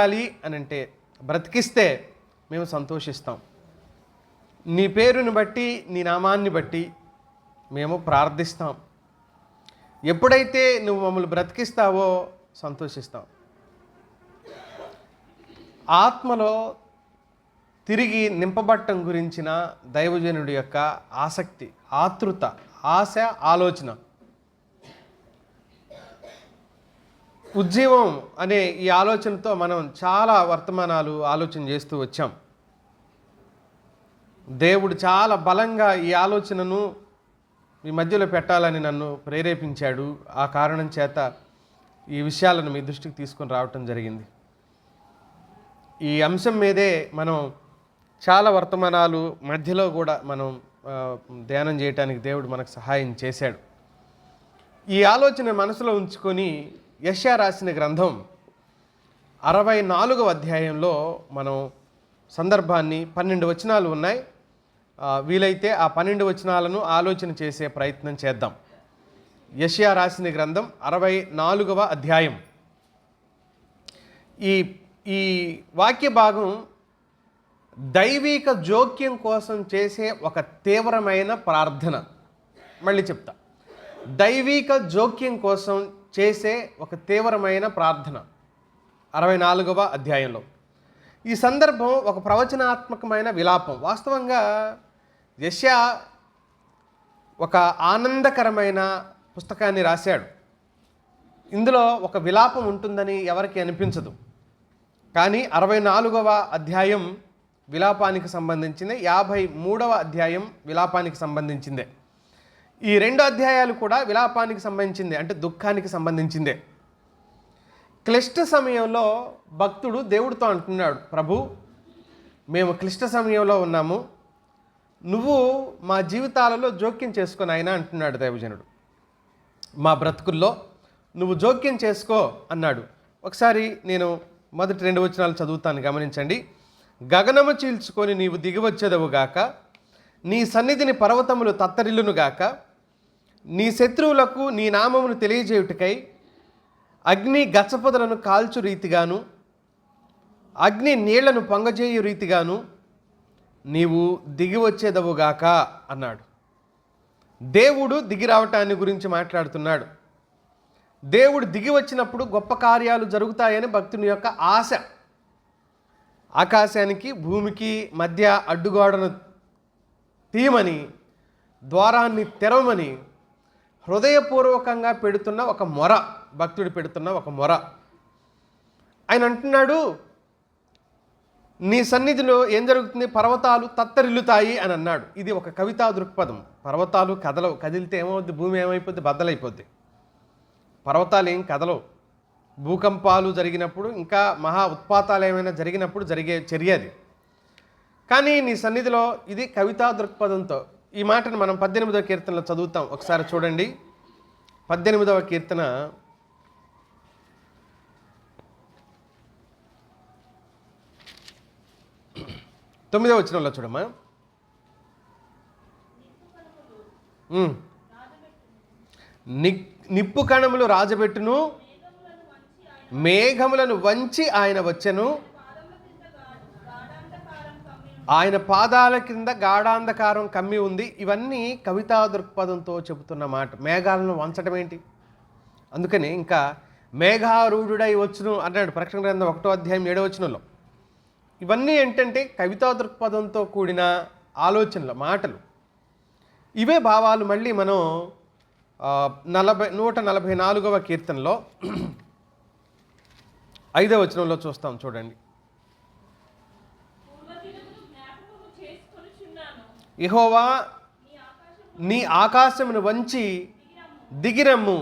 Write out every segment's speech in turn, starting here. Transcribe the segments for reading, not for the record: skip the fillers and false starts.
అని అంటే బ్రతికిస్తే మేము సంతోషిస్తాం. నీ పేరుని బట్టి నీ నామాన్ని బట్టి మేము ప్రార్థిస్తాం. ఎప్పుడైతే నువ్వు మమ్మల్ని బ్రతికిస్తావో సంతోషిస్తాం. ఆత్మలో తిరిగి నింపబట్టం గురించిన దైవజనుడి యొక్క ఆసక్తి, ఆతృత, ఆశ, ఆలోచన, ఉజ్జీవం అనే ఈ ఆలోచనతో మనం చాలా వర్తమానాలు ఆలోచన చేస్తూ వచ్చాం. దేవుడు చాలా బలంగా ఈ ఆలోచనను మీ మధ్యలో పెట్టాలని నన్ను ప్రేరేపించాడు. ఆ కారణం చేత ఈ విషయాలను మీ దృష్టికి తీసుకొని రావటం జరిగింది. ఈ అంశం మీదే మనం చాలా వర్తమానాలు మధ్యలో కూడా మనం ధ్యానం చేయడానికి దేవుడు మనకు సహాయం చేశాడు. ఈ ఆలోచన మనసులో ఉంచుకొని యెషయా రాసిన గ్రంథం 64వ అధ్యాయంలో మనం సందర్భాన్ని 12 వచనాలు ఉన్నాయి. వీలైతే ఆ 12 వచనాలను ఆలోచన చేసే ప్రయత్నం చేద్దాం. యెషయా రాసిన గ్రంథం 64వ అధ్యాయం. ఈ వాక్య భాగం దైవిక జోక్యం కోసం చేసే ఒక తీవ్రమైన ప్రార్థన. మళ్ళీ చెప్తా, దైవిక జోక్యం కోసం చేసే ఒక తీవ్రమైన ప్రార్థన 64వ అధ్యాయంలో. ఈ సందర్భం ఒక ప్రవచనాత్మకమైన విలాపం. వాస్తవంగా యెషయా ఒక ఆనందకరమైన పుస్తకాన్ని రాశాడు. ఇందులో ఒక విలాపం ఉంటుందని ఎవరికి అనిపించదు. కానీ 64వ అధ్యాయం విలాపానికి సంబంధించిందే, 53వ అధ్యాయం విలాపానికి సంబంధించిందే. ఈ 2 అధ్యాయాలు కూడా విలాపానికి సంబంధించిందే, అంటే దుఃఖానికి సంబంధించిందే. క్లిష్ట సమయంలో భక్తుడు దేవుడితో అంటున్నాడు, ప్రభు, మేము క్లిష్ట సమయంలో ఉన్నాము, నువ్వు మా జీవితాలలో జోక్యం చేసుకొని ఆయన అంటున్నాడు దైవజనుడు. మా బ్రతుకుల్లో నువ్వు జోక్యం చేసుకో అన్నాడు. ఒకసారి నేను మొదటి 2 వచనాలు చదువుతాను, గమనించండి. గగనము చీల్చుకొని నీవు దిగివచ్చేదవుగాక, నీ సన్నిధిని పర్వతములు తత్తరిల్లునుగాక, నీ శత్రువులకు నీ నామమును తెలియజేయుటకై అగ్ని గచ్చపొదలను కాల్చు రీతిగాను, అగ్ని నీళ్లను పొంగజేయు రీతిగాను నీవు దిగివచ్చేదవుగాక అన్నాడు. దేవుడు దిగి రావటాన్ని గురించి మాట్లాడుతున్నాడు. దేవుడు దిగి వచ్చినప్పుడు గొప్ప కార్యాలు జరుగుతాయని భక్తుని యొక్క ఆశ. ఆకాశానికి భూమికి మధ్య అడ్డుగోడను తీయమని, ద్వారాన్ని తెరవమని హృదయపూర్వకంగా పెడుతున్న ఒక మొర, భక్తుడు పెడుతున్న ఒక మొర. ఆయన అంటున్నాడు, నీ సన్నిధిలో ఏం జరుగుతుంది, పర్వతాలు తత్తరిల్లుతాయి అని అన్నాడు. ఇది ఒక కవితా దృక్పథం. పర్వతాలు కదలవు, కదిలితే ఏమవుద్ది, భూమి ఏమైపోద్ది, బద్దలైపోద్ది. పర్వతాలు ఏం కదలవు. భూకంపాలు జరిగినప్పుడు, ఇంకా మహా ఉత్పాతాలు ఏమైనా జరిగినప్పుడు జరిగే చర్య అది. కానీ నీ సన్నిధిలో, ఇది కవితా దృక్పథంతో. ఈ మాటను మనం 18వ కీర్తనలో చదువుతాం. ఒకసారి చూడండి, 18వ కీర్తన 9వ వచనంలో చూడమ్మా. నిప్పు కణములు రాజబెట్టును, మేఘములను వంచి ఆయన వచ్చెను, ఆయన పాదాల కింద గాఢాంధకారం కమ్మి ఉంది. ఇవన్నీ కవితా దృక్పథంతో చెబుతున్న మాట. మేఘాలను వంచడం ఏంటి? అందుకని ఇంకా మేఘారూఢుడై వచ్చును అన్నాడు ప్రకటన గ్రంథం 1వ అధ్యాయం 7వ వచనంలో. ఇవన్నీ ఏంటంటే కవితా దృక్పథంతో కూడిన ఆలోచనలు, మాటలు. ఇవే భావాలు మళ్ళీ మనం 144వ కీర్తనలో 5వ వచనంలో చూస్తాం. చూడండి, యెహోవా నీ ఆకాశమును వంచి దిగిరమ్ము,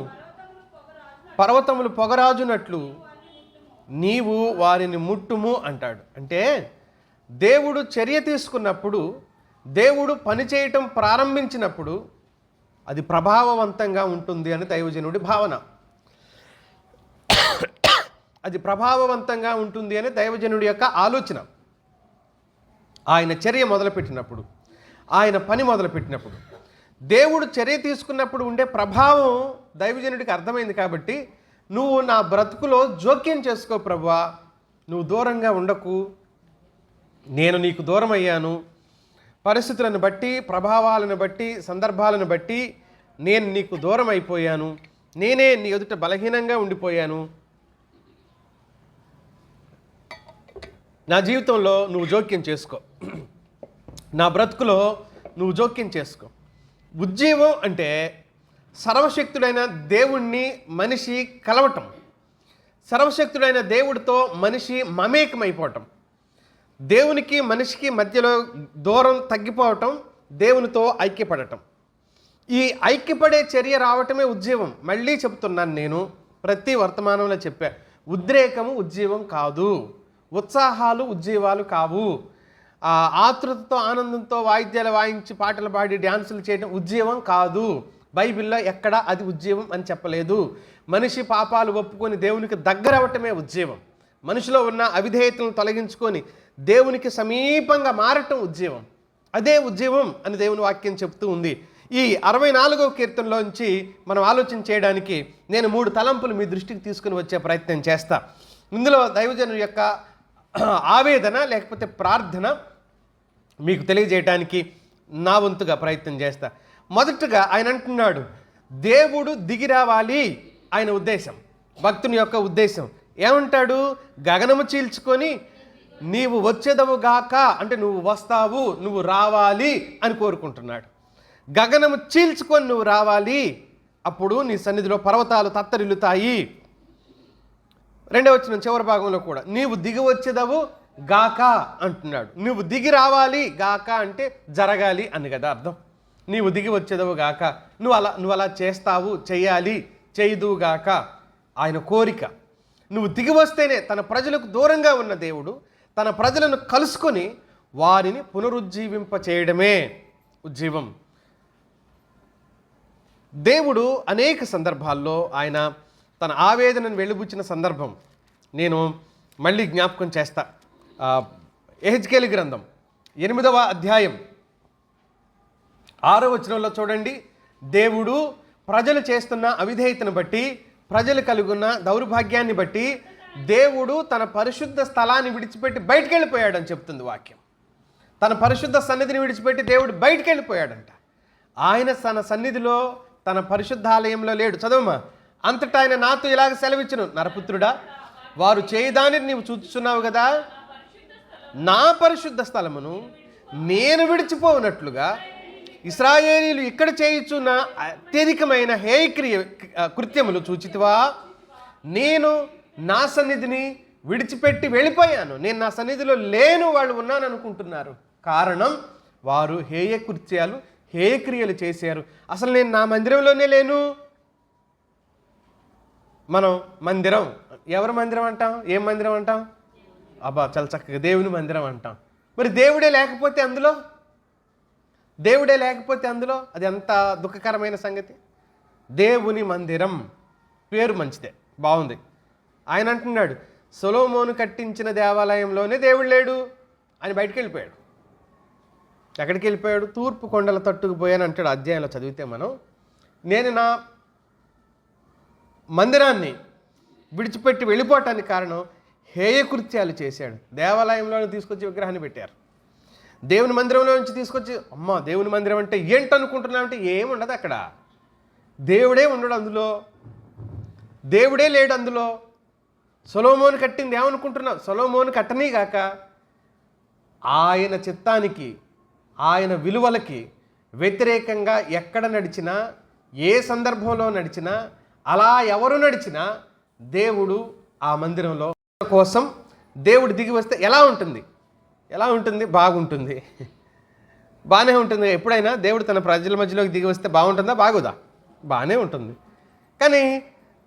పర్వతములు పొగరాజునట్లు నీవు వారిని ముట్టుము అంటాడు. అంటే దేవుడు చర్య తీసుకున్నప్పుడు, దేవుడు పనిచేయటం ప్రారంభించినప్పుడు అది ప్రభావవంతంగా ఉంటుంది అని దైవజనుడి భావన. అది ప్రభావవంతంగా ఉంటుంది అని దైవజనుడి యొక్క ఆలోచన. ఆయన చర్య మొదలుపెట్టినప్పుడు, ఆయన పని మొదలుపెట్టినప్పుడు, దేవుడు చర్య తీసుకున్నప్పుడు ఉండే ప్రభావం దైవజనుడికి అర్థమైంది. కాబట్టి నువ్వు నా బ్రతుకులో జోక్యం చేసుకో ప్రభువా, నువ్వు దూరంగా ఉండకు, నేను నీకు దూరం అయ్యాను. పరిస్థితులను బట్టి, ప్రభావాలను బట్టి, సందర్భాలను బట్టి నేను నీకు దూరం అయిపోయాను. నేనే నీ ఎదుట బలహీనంగా ఉండిపోయాను. నా జీవితంలో నువ్వు జోక్యం చేసుకో, నా బ్రతుకులో నువ్వు జోక్యం చేసుకో. ఉజ్జీవం అంటే సర్వశక్తుడైన దేవుణ్ణి మనిషి కలవటం, సర్వశక్తుడైన దేవుడితో మనిషి మమేకమైపోవటం, దేవునికి మనిషికి మధ్యలో దూరం తగ్గిపోవటం, దేవునితో ఐక్యపడటం. ఈ ఐక్యపడే చర్య రావటమే ఉజ్జీవం. మళ్ళీ చెప్తున్నాను, నేను ప్రతి వర్తమానంలో చెప్పా, ఉద్రేకము ఉజ్జీవం కాదు, ఉత్సాహాలు ఉజ్జీవాలు కావు. ఆతృతతో ఆనందంతో వాయిద్యాలు వాయించి పాటలు పాడి డ్యాన్సులు చేయడం ఉజ్జీవం కాదు. బైబిల్లో ఎక్కడా అది ఉజ్జీవం అని చెప్పలేదు. మనిషి పాపాలు ఒప్పుకొని దేవునికి దగ్గర అవ్వటమే ఉజ్జీవం. మనిషిలో ఉన్న అవిధేయతలను తొలగించుకొని దేవునికి సమీపంగా మారటం ఉజ్జీవం. అదే ఉజ్జీవం అని దేవుని వాక్యం చెప్తూ ఉంది. ఈ 64వ కీర్తనలోంచి మనం ఆలోచన చేయడానికి నేను 3 తలంపులు మీ దృష్టికి తీసుకుని వచ్చే ప్రయత్నం చేస్తా. ఇందులో దైవజనుల యొక్క ఆవేదన లేకపోతే ప్రార్థన మీకు తెలియజేయడానికి నా వంతుగా ప్రయత్నం చేస్తా. మొదటగా ఆయన అంటున్నాడు, దేవుడు దిగి రావాలి. ఆయన ఉద్దేశం, భక్తుని యొక్క ఉద్దేశం ఏమంటాడు? గగనము చీల్చుకొని నీవు వచ్చేదవుగాక, అంటే నువ్వు వస్తావు, నువ్వు రావాలి అని కోరుకుంటున్నాడు. గగనము చీల్చుకొని నువ్వు రావాలి, అప్పుడు నీ సన్నిధిలో పర్వతాలు తత్తరిల్లుతాయి. 2వ వచనం చివరి భాగంలో కూడా నీవు దిగి వచ్చేదవు గాక అంటున్నాడు. నువ్వు దిగి రావాలి, గాక అంటే జరగాలి అని కదా అర్థం. నీవు దిగి వచ్చేదవు గాక, నువ్వు అలా చేస్తావు, చెయ్యాలి, చేయదుగాక ఆయన కోరిక. నువ్వు దిగి వస్తేనే, తన ప్రజలకు దూరంగా ఉన్న దేవుడు తన ప్రజలను కలుసుకొని వారిని పునరుజ్జీవింప చేయడమే ఉజ్జీవం. దేవుడు అనేక సందర్భాల్లో ఆయన తన ఆవేదనను వెలిబుచ్చిన సందర్భం నేను మళ్ళీ జ్ఞాపకం చేస్తా. యెహెజ్కేలు గ్రంథం 8వ అధ్యాయం 6వ వచనంలో చూడండి. దేవుడు ప్రజలు చేస్తున్న అవిధేయతను బట్టి, ప్రజలు కలుగున్న దౌర్భాగ్యాన్ని బట్టి దేవుడు తన పరిశుద్ధ స్థలాన్ని విడిచిపెట్టి బయటికి వెళ్ళిపోయాడని చెప్తుంది వాక్యం. తన పరిశుద్ధ సన్నిధిని విడిచిపెట్టి దేవుడు బయటికి వెళ్ళిపోయాడంట. ఆయన తన సన్నిధిలో, తన పరిశుద్ధాలయంలో లేడు. చదవమ్మా. అంతటా ఆయన నాతో ఇలాగ సెలవిచ్చును, నరపుత్రుడా, వారు చేయదానిని నీవు చూస్తున్నావు కదా, నా పరిశుద్ధ స్థలమును నేను విడిచిపోనట్లుగా ఇశ్రాయేలీయులు ఇక్కడ చేయుచున్న అత్యధికమైన హేయక్రియ కృత్యములు చూచితివా? నేను నా సన్నిధిని విడిచిపెట్టి వెళ్ళిపోయాను, నేను నా సన్నిధిలో లేను, వాళ్ళు ఉన్నాను అనుకుంటున్నారు. కారణం, వారు హేయకృత్యాలు, హేయక్రియలు చేశారు. అసలు నేను నా మందిరంలోనే లేను. మనం మందిరం, ఎవరి మందిరం అంటాం? ఏం మందిరం అంటాం? అబ్బా చాలా చక్కగా దేవుని మందిరం అంటాం. మరి దేవుడే లేకపోతే అందులో, దేవుడే లేకపోతే అందులో అది ఎంత దుఃఖకరమైన సంగతి. దేవుని మందిరం పేరు మంచిదే, బాగుంది. ఆయన అంటున్నాడు, సొలొమోను కట్టించిన దేవాలయంలోనే దేవుడు లేడు, ఆయన బయటికి వెళ్ళిపోయాడు. ఎక్కడికి వెళ్ళిపోయాడు? తూర్పు కొండల తట్టుకు పోయాను అంటాడు అధ్యాయంలో చదివితే మనం. నేను నా మందిరాన్ని విడిచిపెట్టి వెళ్ళిపోవటానికి కారణం హేయకృత్యాలు చేశాడు. దేవాలయంలో తీసుకొచ్చి విగ్రహాన్ని పెట్టారు. దేవుని మందిరంలో నుంచి తీసుకొచ్చి, అమ్మ దేవుని మందిరం అంటే ఏంటనుకుంటున్నామంటే ఏముండదు అక్కడ. దేవుడే ఉండడు అందులో, దేవుడే లేడు అందులో. సొలొమోను కట్టింది ఏమనుకుంటున్నావు? సొలొమోను కట్టనీగాక ఆయన చిత్తానికి, ఆయన విలువలకి వ్యతిరేకంగా ఎక్కడ నడిచినా, ఏ సందర్భంలో నడిచినా, అలా ఎవరు నడిచినా దేవుడు ఆ మందిరంలో కోసం దేవుడు దిగి వస్తే ఎలా ఉంటుంది? ఎలా ఉంటుంది? బాగుంటుంది, బాగానే ఉంటుంది. ఎప్పుడైనా దేవుడు తన ప్రజల మధ్యలోకి దిగి వస్తే బాగుంటుందా? బాగుదా? బాగానే ఉంటుంది. కానీ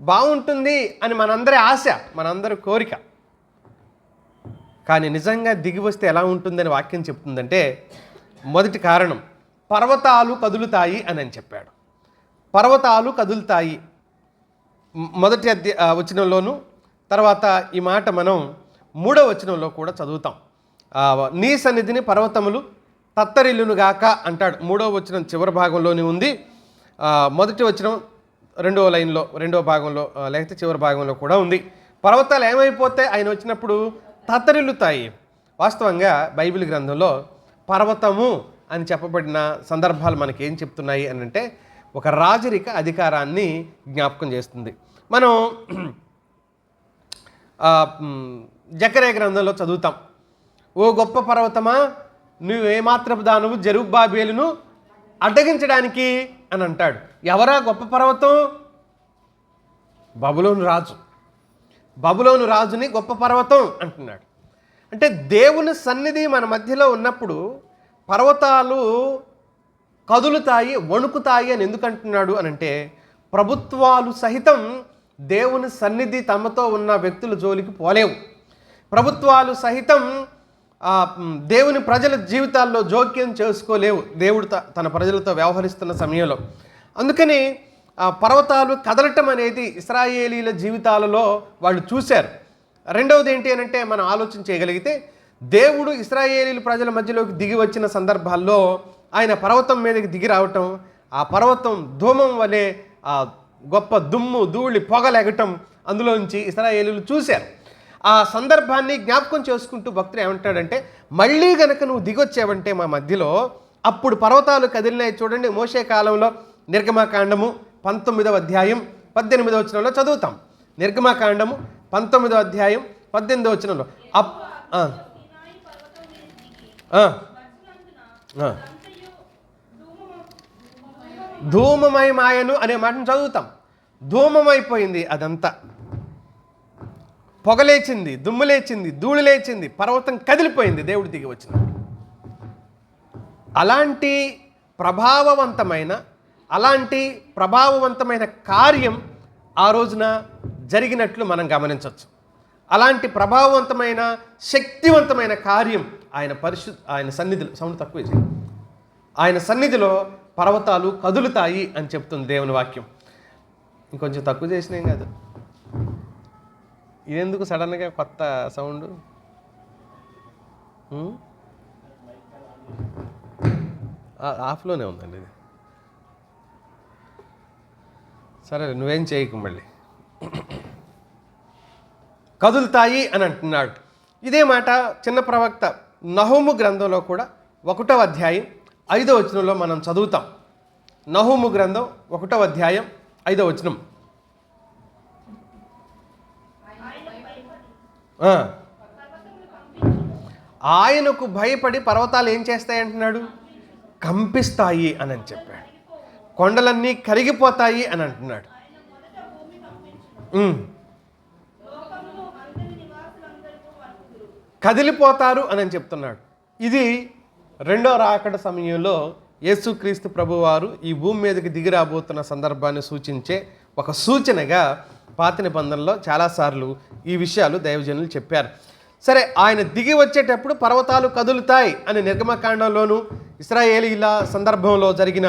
బాగుంటుంది అని మనందరి ఆశ, మనందరి కోరిక. కానీ నిజంగా దిగి వస్తే ఎలా ఉంటుందని వాక్యం చెప్తుందంటే, మొదటి కారణం పర్వతాలు కదులుతాయి అని చెప్పాడు. పర్వతాలు కదులుతాయి మొదటి వచనంలోను, తర్వాత ఈ మాట మనం 3వ వచనంలో కూడా చదువుతాం. నీ సన్నిధిని పర్వతములు తత్తరిల్లునుగాక అంటాడు. 3వ వచనం చివరి భాగంలోనే ఉంది. మొదటి వచనం 2వ లైన్లో, 2వ భాగంలో లేకపోతే చివరి భాగంలో కూడా ఉంది. పర్వతాలు ఏమైపోతే ఆయన వచ్చినప్పుడు తత్తరిల్లుతాయి. వాస్తవంగా బైబిల్ గ్రంథంలో పర్వతము అని చెప్పబడిన సందర్భాలు మనకి ఏం చెప్తున్నాయి అని అంటే ఒక రాజరిక అధికారాన్ని జ్ఞాపకం చేస్తుంది. మనం జకర్యా గ్రంథంలో చదువుతాం, ఓ గొప్ప పర్వతమా నువ్వు ఏమాత్రపు దానవు జెరుబ్బాబేలును అడ్డగించడానికి అని అంటాడు. ఎవరా గొప్ప పర్వతం? బబులోను రాజు. బబులోను రాజుని గొప్ప పర్వతం అంటున్నాడు. అంటే దేవుని సన్నిధి మన మధ్యలో ఉన్నప్పుడు పర్వతాలు కదులుతాయి, వణుకుతాయి అని ఎందుకు అంటున్నాడు అని అంటే ప్రభుత్వాలు సహితం దేవుని సన్నిధి తమతో ఉన్న వ్యక్తుల జోలికి పోలేవు. ప్రభుత్వాలు సహితం దేవుని ప్రజల జీవితాల్లో జోక్యం చేసుకోలేవు దేవుడు తన ప్రజలతో వ్యవహరిస్తున్న సమయంలో. అందుకని పర్వతాలు కదలటం అనేది ఇశ్రాయేలీల జీవితాలలో వాళ్ళు చూశారు. రెండవది ఏంటి అని అంటే మనం ఆలోచన చేయగలిగితే దేవుడు ఇశ్రాయేలీల ప్రజల మధ్యలోకి దిగి వచ్చిన సందర్భాల్లో ఆయన పర్వతం మీదకి దిగి రావటం, ఆ పర్వతం ధూమం వలె ఆ గొప్ప దుమ్ము ధూళి పొగలెగటం అందులోంచి ఇశ్రాయేలీలు చూశారు. ఆ సందర్భాన్ని జ్ఞాపకం చేసుకుంటూ భక్తుడు ఏమంటాడంటే మళ్ళీ గనక నువ్వు దిగొచ్చావంటే మా మధ్యలో అప్పుడు పర్వతాలు కదిలినాయి. చూడండి, మోషే కాలంలో నిర్గమకాండము 19వ అధ్యాయం 18వ వచనంలో చదువుతాం. నిర్గమకాండము 19వ అధ్యాయం 18వ వచనంలో ధూమమై మాయను అనే మాటను చదువుతాం. ధూమమైపోయింది, అదంతా పొగలేచింది, దుమ్ము లేచింది, ధూళి లేచింది, పర్వతం కదిలిపోయింది దేవుడు దిగి వచ్చిన. అలాంటి ప్రభావవంతమైన కార్యం ఆ రోజున జరిగినట్లు మనం గమనించవచ్చు. అలాంటి ప్రభావవంతమైన శక్తివంతమైన కార్యం ఆయన సన్నిధిలో సౌండ్ తక్కువ చేయండి, ఆయన సన్నిధిలో పర్వతాలు కదులుతాయి అని చెప్తుంది దేవుని వాక్యం. ఇంకొంచెం తక్కువ చేసినాం కాదు, ఇదెందుకు సడన్గా కొత్త సౌండ్? ఆఫ్లోనే ఉందండి ఇది. సరే, నువ్వేం చేయకు. మళ్ళీ కదులుతాయి అని అంటున్నాడు. ఇదే మాట చిన్న ప్రవక్త నహూము గ్రంథంలో కూడా 1వ అధ్యాయం 5వ వచనంలో మనం చదువుతాం. నహూము గ్రంథం 1వ అధ్యాయం 5వ వచనం. ఆయనకు భయపడి పర్వతాలు ఏం చేస్తాయి అంటున్నాడు? కంపిస్తాయి అని చెప్పాడు. కొండలన్నీ కరిగిపోతాయి అని అంటున్నాడు. కదిలిపోతారు అని చెప్తున్నాడు. ఇది రెండో రాకడ సమయంలో యేసుక్రీస్తు ప్రభువారు ఈ భూమి మీదకి దిగి రాబోతున్న సందర్భాన్ని సూచించే ఒక సూచనగా పాత నిబంధనలో చాలాసార్లు ఈ విషయాలు దైవజనులు చెప్పారు. సరే, ఆయన దిగి వచ్చేటప్పుడు పర్వతాలు కదులుతాయి అని నిర్గమకాండంలోనూ ఇశ్రాయేలీల సందర్భంలో జరిగిన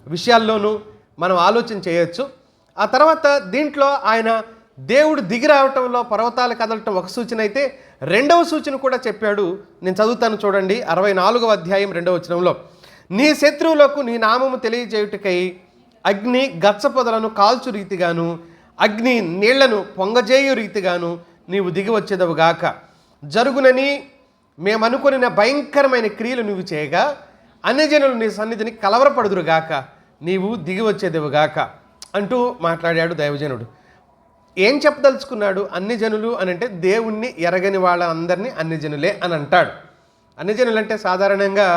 విషయాల్లోనూ మనం ఆలోచన చేయొచ్చు. ఆ తర్వాత దీంట్లో ఆయన దేవుడు దిగి రావటంలో పర్వతాలు కదలటం ఒక సూచన అయితే, రెండవ సూచన కూడా చెప్పాడు. నేను చదువుతాను చూడండి, 64వ అధ్యాయం 2వ వచనంలో. నీ శత్రువులకు నీ నామము తెలియజేయుటకై అగ్ని గచ్చ పొదలను కాల్చు రీతిగాను అగ్ని నీళ్లను పొంగజేయు రీతిగాను నీవు దిగి వచ్చేదవుగాక. జరుగునని మేమనుకొనిన భయంకరమైన క్రియలు నువ్వు చేయగా అన్యజనులు నీ సన్నిధిని కలవరపడుదురుగాక, నీవు దిగి వచ్చేదవుగాక అంటూ మాట్లాడాడు దైవజనుడు. ఏం చెప్పదలుచుకున్నాడు? అన్యజనులు అని అంటే దేవుణ్ణి ఎరగని వాళ్ళందరినీ అన్యజనులే అని అంటాడు. అన్యజనులు అంటే సాధారణంగా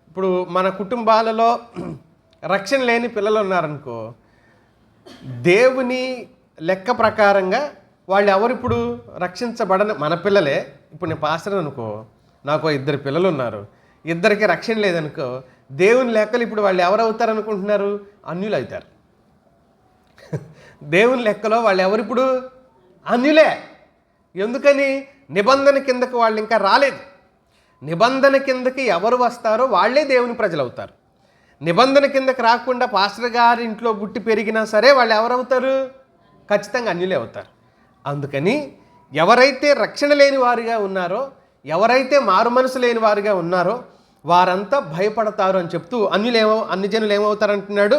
ఇప్పుడు మన కుటుంబాలలో రక్షణ లేని పిల్లలు ఉన్నారనుకో, దేవుని లెక్క ప్రకారంగా వాళ్ళు ఎవరిప్పుడు రక్షించబడని మన పిల్లలే. ఇప్పుడు నేను పాస్టర్ అనుకో, నాకు 2 పిల్లలు ఉన్నారు, 2కి రక్షణ లేదనుకో, దేవుని లెక్కలు ఇప్పుడు వాళ్ళు ఎవరు అవుతారు అనుకుంటున్నారు? అన్యులు అవుతారు. దేవుని లెక్కలో వాళ్ళు ఎవరిప్పుడు? అన్యులే. ఎందుకని? నిబంధన కిందకి వాళ్ళు ఇంకా రాలేదు. నిబంధన కిందకి ఎవరు వస్తారో వాళ్ళే దేవుని ప్రజలు అవుతారు. నిబంధన కిందకి రాకుండా పాస్టర్ గారి ఇంట్లో పుట్టి పెరిగినా సరే వాళ్ళు ఎవరవుతారు? ఖచ్చితంగా అన్యులే అవుతారు. అందుకని ఎవరైతే రక్షణ లేని వారిగా ఉన్నారో, ఎవరైతే మారు మనసు లేని వారిగా ఉన్నారో వారంతా భయపడతారు అని చెప్తూ అన్యజనులు ఏమవుతారు అంటున్నాడు?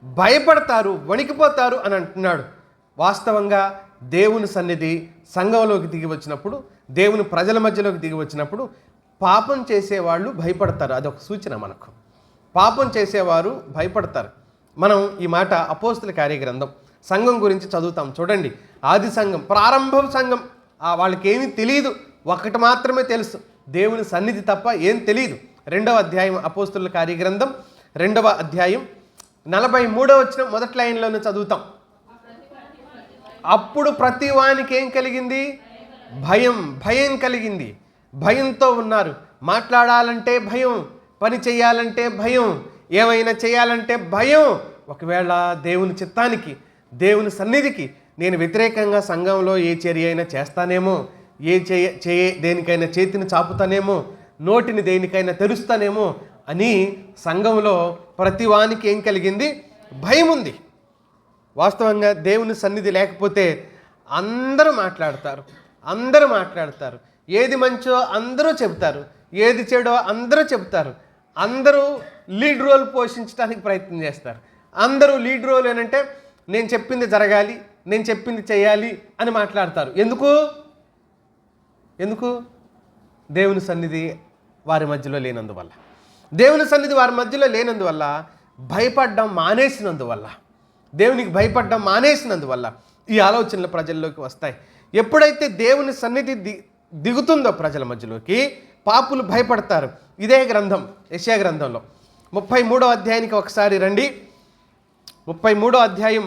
భయపడతారు, వణికిపోతారు అని అంటున్నాడు. వాస్తవంగా దేవుని సన్నిధి సంఘంలోకి దిగి వచ్చినప్పుడు దేవుని ప్రజల మధ్యలోకి దిగి వచ్చినప్పుడు పాపం చేసేవాళ్ళు భయపడతారు. అదొక సూచన మనకు. పాపం చేసేవారు భయపడతారు. మనం ఈ మాట అపోస్తుల కార్యగ్రంథం సంఘం గురించి చదువుతాం చూడండి. ఆది సంఘం, ప్రారంభం సంఘం, వాళ్ళకి ఏమీ తెలియదు, ఒకటి మాత్రమే తెలుసు, దేవుని సన్నిధి తప్ప ఏం తెలియదు. 2వ అధ్యాయం అపోస్తుల కార్యగ్రంథం 2వ అధ్యాయం 43వ వచనం మొదటి లైన్లోనే చదువుతాం. అప్పుడు ప్రతి వానికి ఏం కలిగింది? భయం కలిగింది. భయంతో ఉన్నారు. మాట్లాడాలంటే భయం, పని చేయాలంటే భయం, ఏమైనా చేయాలంటే భయం. ఒకవేళ దేవుని చిత్తానికి, దేవుని సన్నిధికి నేను వ్యతిరేకంగా సంఘంలో ఏ చర్య అయినా చేస్తానేమో, దేనికైనా చేతిని చాపుతానేమో, నోటిని దేనికైనా తెరుస్తానేమో అని సంఘంలో ప్రతి వానికి ఏం కలిగింది? భయం ఉంది. వాస్తవంగా దేవుని సన్నిధి లేకపోతే అందరూ మాట్లాడతారు. ఏది మంచో అందరూ చెబుతారు, ఏది చెడో అందరూ చెబుతారు. అందరూ లీడ్ రోల్ పోషించడానికి ప్రయత్నం చేస్తారు. అందరూ లీడ్ రోల్ ఏంటంటే నేను చెప్పింది జరగాలి, నేను చెప్పింది చేయాలి అని మాట్లాడతారు. ఎందుకు? దేవుని సన్నిధి వారి మధ్యలో లేనందువల్ల. దేవుని సన్నిధి వారి మధ్యలో లేనందువల్ల, భయపడడం మానేసినందువల్ల, దేవునికి భయపడడం మానేసినందువల్ల ఈ ఆలోచనలు ప్రజల్లోకి వస్తాయి. ఎప్పుడైతే దేవుని సన్నిధి దిగుతుందో ప్రజల మధ్యలోకి, పాపులు భయపడతారు. ఇదే గ్రంథం, యెషయా గ్రంథంలో 33వ అధ్యాయానికి ఒకసారి రండి. 33వ అధ్యాయం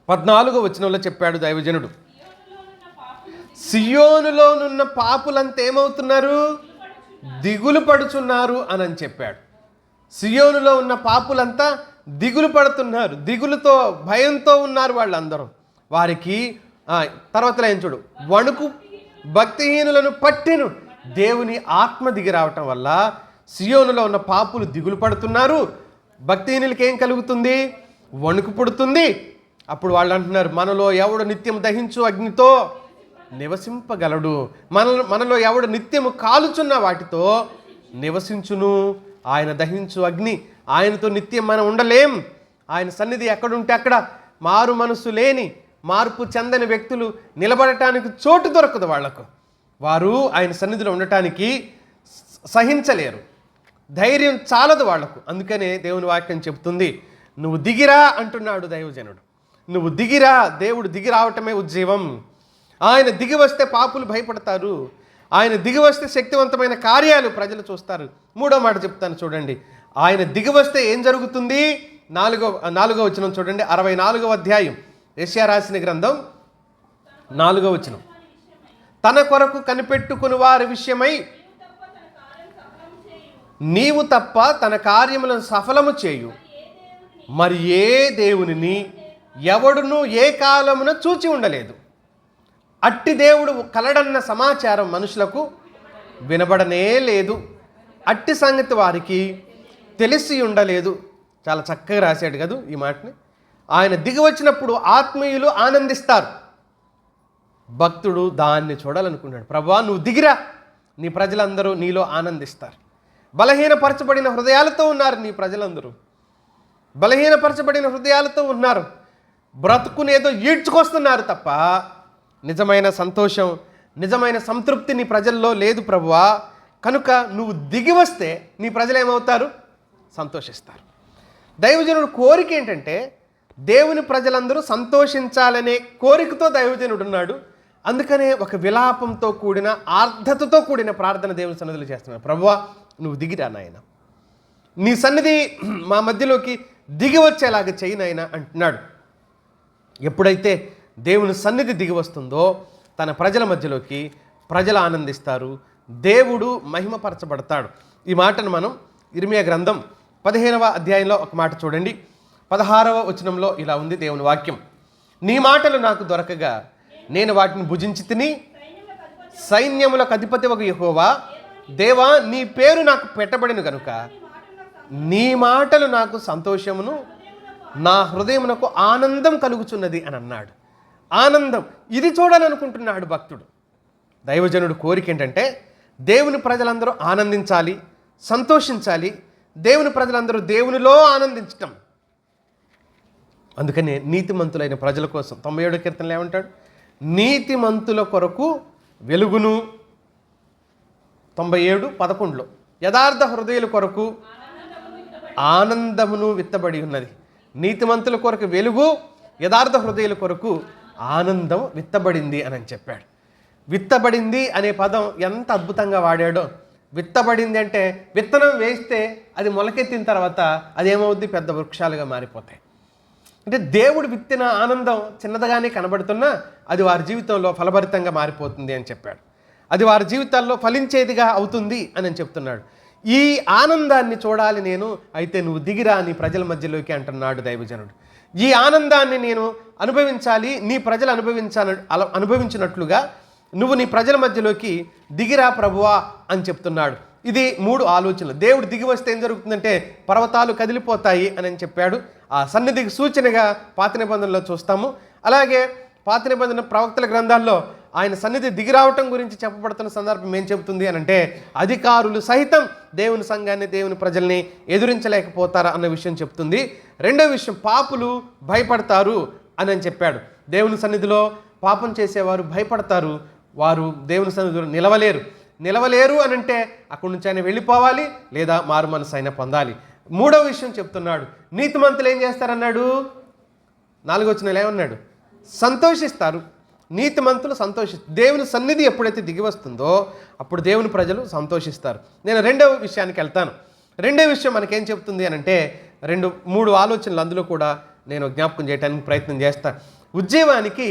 14వ వచనంలో చెప్పాడు దైవజనుడు, సియోనులోనున్న పాపులంతా ఏమవుతున్నారు? దిగులు పడుచున్నారు అని చెప్పాడు. సియోనులో ఉన్న పాపులంతా దిగులు పడుతున్నారు, దిగులుతో భయంతో ఉన్నారు వాళ్ళందరూ. వారికి తర్వాత ఏం చూడు, వణుకు భక్తిహీనులను పట్టెను. దేవుని ఆత్మ దిగి రావటం వల్ల సియోనులో ఉన్న పాపులు దిగులు పడుతున్నారు. భక్తిహీనులకి ఏం కలుగుతుంది? వణుకు పుడుతుంది. అప్పుడు వాళ్ళు అంటున్నారు, మనలో ఎవడు నిత్యం దహించు అగ్నితో నివసింపగలడు, మనలో ఎవడు నిత్యము కాలుచున్న వాటితో నివసించును. ఆయన దహించు అగ్ని, ఆయనతో నిత్యం మనం ఉండలేం. ఆయన సన్నిధి ఎక్కడుంటే అక్కడ మారు మనసు లేని, మార్పు చెందని వ్యక్తులు నిలబడటానికి చోటు దొరకదు వాళ్లకు. వారు ఆయన సన్నిధిలో ఉండటానికి సహించలేరు, ధైర్యం చాలదు వాళ్లకు. అందుకనే దేవుని వాక్యం చెబుతుంది, నువ్వు దిగిరా అంటున్నాడు దైవజనుడు. నువ్వు దిగిరా, దేవుడు దిగి రావటమే ఉజ్జీవం. ఆయన దిగి వస్తే పాపులు భయపడతారు. ఆయన దిగి వస్తే శక్తివంతమైన కార్యాలు ప్రజలు చూస్తారు. 3వ మాట చెప్తాను చూడండి. ఆయన దిగి వస్తే ఏం జరుగుతుంది? 4వ వచనం చూడండి. 64వ అధ్యాయం యెషయా రాసిన గ్రంథం 4వ వచనం. తన కొరకు కనిపెట్టుకుని వారి విషయమై నీవు తప్ప తన కార్యములను సఫలము చేయు మరి ఏ దేవునిని ఎవడును ఏ కాలమున చూచి ఉండలేదు. అట్టి దేవుడు కలడన్న సమాచారం మనుషులకు వినబడనే లేదు. అట్టి సంగతి వారికి తెలిసి ఉండలేదు. చాలా చక్కగా రాశాడు కదా ఈ మాటని. ఆయన దిగి వచ్చినప్పుడు ఆత్మీయులు ఆనందిస్తారు. భక్తుడు దాన్ని చూడాలనుకున్నాడు. ప్రభువా నువ్వు దిగిరా, నీ ప్రజలందరూ నీలో ఆనందిస్తారు. బలహీనపరచబడిన హృదయాలతో ఉన్నారు నీ ప్రజలందరూ, బలహీనపరచబడిన హృదయాలతో ఉన్నారు. బ్రతుకునేదో ఈడ్చుకొస్తున్నారు తప్ప నిజమైన సంతోషం, నిజమైన సంతృప్తి నీ ప్రజల్లో లేదు ప్రభువా. కనుక నువ్వు దిగి వస్తే నీ ప్రజలు ఏమవుతారు? సంతోషిస్తారు. దైవజనుడు కోరిక ఏంటంటే దేవుని ప్రజలందరూ సంతోషించాలనే కోరికతో దైవజనుడు ఉన్నాడు. అందుకనే ఒక విలాపంతో కూడిన, ఆర్ధతతో కూడిన ప్రార్థన దేవుని సన్నిధిలో చేస్తున్నాడు. ప్రభువా నువ్వు దిగిరా నాయన, నీ సన్నిధి మా మధ్యలోకి దిగి వచ్చేలాగా చేయి నాయన అంటున్నాడు. ఎప్పుడైతే దేవుని సన్నిధి దిగి వస్తుందో తన ప్రజల మధ్యలోకి ప్రజలు ఆనందిస్తారు, దేవుడు మహిమపరచబడతాడు. ఈ మాటను మనం ఇర్మియా గ్రంథం 15వ అధ్యాయంలో ఒక మాట చూడండి. 16వ వచనంలో ఇలా ఉంది దేవుని వాక్యం. నీ మాటలు నాకు దొరకగా నేను వాటిని భుజించి తిని, సైన్యములకు అధిపతి ఒక యెహోవా దేవా నీ పేరు నాకు పెట్టబడిన గనుక నీ మాటలు నాకు సంతోషమును, నా హృదయమునకు ఆనందం కలుగుచున్నది అని అన్నాడు. ఆనందం, ఇది చూడాలనుకుంటున్నాడు భక్తుడు. దైవజనుడు కోరిక ఏంటంటే దేవుని ప్రజలందరూ ఆనందించాలి, సంతోషించాలి. దేవుని ప్రజలందరూ దేవునిలో ఆనందించటం. అందుకనే నీతిమంతులైన ప్రజల కోసం 97వ కీర్తనలో ఏమంటాడు? నీతిమంతుల కొరకు వెలుగును 97:11 యథార్థ హృదయుల కొరకు ఆనందమును విత్తబడి ఉన్నది. నీతిమంతుల కొరకు వెలుగు, యథార్థ హృదయుల కొరకు ఆనందం విత్తబడింది అని చెప్పాడు. విత్తబడింది అనే పదం ఎంత అద్భుతంగా వాడాడో. విత్తబడింది అంటే విత్తనం వేస్తే అది మొలకెత్తిన తర్వాత అదేమవుద్ది, పెద్ద వృక్షాలుగా మారిపోతాయి. అంటే దేవుడు విత్తిన ఆనందం చిన్నదిగానే కనబడుతున్నా అది వారి జీవితంలో ఫలభరితంగా మారిపోతుంది అని చెప్పాడు. అది వారి జీవితాల్లో ఫలించేదిగా అవుతుంది అని చెప్తున్నాడు. ఈ ఆనందాన్ని చూడాలి నేను, అయితే నువ్వు దిగిరా నీ ప్రజల మధ్యలోకి అంటున్నాడు దైవజనుడు. ఈ ఆనందాన్ని నేను అనుభవించాలి, నీ ప్రజలు అనుభవించినట్లుగా నువ్వు నీ ప్రజల మధ్యలోకి దిగిరా ప్రభువా అని చెప్తున్నాడు. ఇది 3 ఆలోచనలు. దేవుడు దిగి వస్తే ఏం జరుగుతుందంటే పర్వతాలు కదిలిపోతాయి అని చెప్పాడు. ఆ సన్నిధికి సూచనగా పాత నిబంధనలో చూస్తాము. అలాగే పాత నిబంధన ప్రవక్తల గ్రంథాల్లో ఆయన సన్నిధి దిగిరావటం గురించి చెప్పబడుతున్న సందర్భం ఏం చెబుతుంది అని అంటే అధికారులు సహితం దేవుని సంఘాన్ని, దేవుని ప్రజల్ని ఎదురించలేకపోతారా అన్న విషయం చెప్తుంది. రెండో విషయం, పాపులు భయపడతారు అని చెప్పాడు. దేవుని సన్నిధిలో పాపం చేసేవారు భయపడతారు, వారు దేవుని సన్నిధిలో నిలవలేరు అని అంటే అక్కడి నుంచి ఆయన వెళ్ళిపోవాలి లేదా మారు మనసు అయినా పొందాలి. మూడో విషయం చెప్తున్నాడు, నీతిమంతులు ఏం చేస్తారన్నాడు, 4వ వచనంలో ఏమన్నాడు, సంతోషిస్తారు. నీతిమంతులు సంతోషిస్తారు. దేవుని సన్నిధి ఎప్పుడైతే దిగి వస్తుందో అప్పుడు దేవుని ప్రజలు సంతోషిస్తారు. నేను రెండవ విషయానికి వెళ్తాను. రెండో విషయం మనకేం చెప్తుంది అని అంటే 3 ఆలోచనలు అందులో కూడా నేను జ్ఞాపకం చేయడానికి ప్రయత్నం చేస్తాను. ఉజ్జీవానికి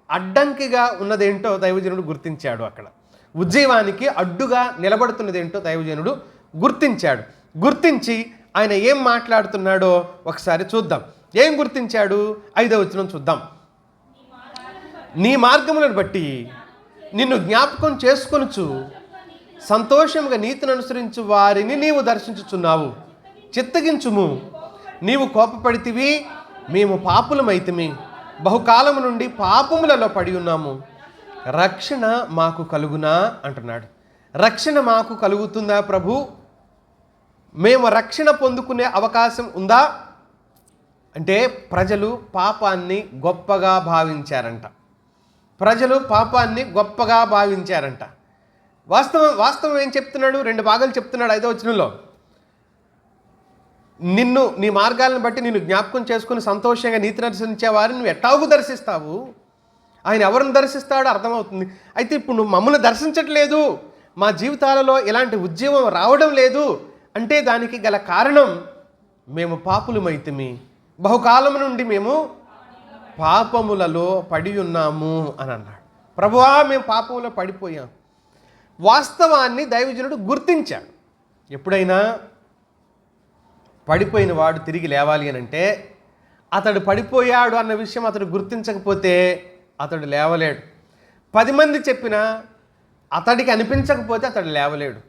అడ్డంకిగా ఉన్నదేంటో దైవజనుడు గుర్తించాడు. అక్కడ ఉజ్జీవానికి అడ్డుగా నిలబడుతున్నదేంటో దైవజనుడు గుర్తించి ఆయన ఏం మాట్లాడుతున్నాడో ఒకసారి చూద్దాం. ఏం గుర్తించాడు? 5వ వచనం చూద్దాం. నీ మార్గములను బట్టి నిన్ను జ్ఞాపకం చేసుకొనుచు సంతోషంగా నీతిని అనుసరించు వారిని నీవు దర్శించుచున్నావు. చిత్తగించుము, నీవు కోపపడితివి, మేము పాపులమైతిమి, బహుకాలము నుండి పాపములలో పడి ఉన్నాము, రక్షణ మాకు కలుగునా అంటున్నాడు. రక్షణ మాకు కలుగుతుందా ప్రభు? మేము రక్షణ పొందుకునే అవకాశం ఉందా అంటే ప్రజలు పాపాన్ని గొప్పగా భావించారంట. వాస్తవం ఏం చెప్తున్నాడు? 2 భాగాలు చెప్తున్నాడు 5వ వచనంలో. నీ మార్గాలను బట్టి నిన్ను జ్ఞాపకం చేసుకుని సంతోషంగా నీతిని అనుసరించే వారిని నువ్వు ఎట్టాగు దర్శిస్తావు. ఆయన ఎవరిని దర్శిస్తాడో అర్థమవుతుంది. అయితే ఇప్పుడు నువ్వు మమ్మల్ని దర్శించట్లేదు, మా జీవితాలలో ఎలాంటి ఉద్యమం రావడం లేదు అంటే దానికి గల కారణం మేము పాపులమైతిమి, బహుకాలం నుండి మేము పాపములలో పడి ఉన్నాము అని అన్నాడు. ప్రభువా మేము పాపములో పడిపోయాం. వాస్తవాన్ని దైవజనుడు గుర్తించాడు. ఎప్పుడైనా పడిపోయిన వాడు తిరిగి లేవాలి అని అంటే అతడు పడిపోయాడు అన్న విషయం అతడు గుర్తించకపోతే అతడు లేవలేడు. 10 మంది చెప్పినా అతడికి అనిపించకపోతే అతడు లేవలేడు.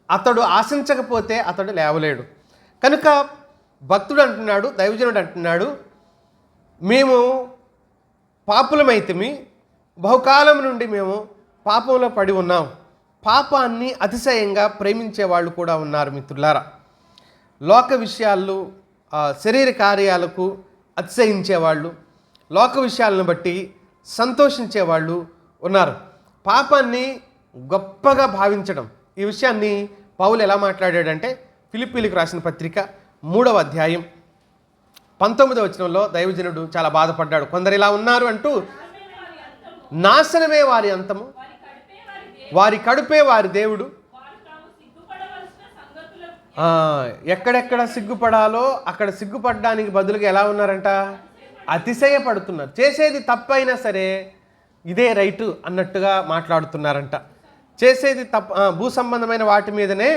అతడు ఆశించకపోతే అతడు లేవలేడు. కనుక భక్తుడు అంటున్నాడు, దైవజనుడు అంటున్నాడు, మేము పాపులమైతిమి, బహుకాలం నుండి మేము పాపంలో పడి ఉన్నాం. పాపాన్ని అతిశయంగా ప్రేమించే వాళ్ళు కూడా ఉన్నారు మిత్రులారా. లోక విషయాలు, శరీర కార్యాలకు అతిశయించేవాళ్ళు, లోక విషయాలను బట్టి సంతోషించేవాళ్ళు ఉన్నారు. పాపాన్ని గొప్పగా భావించడం, ఈ విషయాన్ని పౌలు ఎలా మాట్లాడాడంటే ఫిలిప్పీలకు రాసిన పత్రిక 3వ అధ్యాయం 19వ వచనంలో దైవజనుడు చాలా బాధపడ్డాడు. కొందరు ఇలా ఉన్నారు అంటూ, నాశనమే వారి అంతము, వారి కడుపే వారి దేవుడు. ఎక్కడెక్కడ సిగ్గుపడాలో అక్కడ సిగ్గుపడడానికి బదులుగా ఎలా ఉన్నారంట, అతిశయపడుతున్నారు. చేసేది తప్పైనా సరే ఇదే రైటు అన్నట్టుగా మాట్లాడుతున్నారంట. చేసేది భూ సంబంధమైన వాటి మీదనే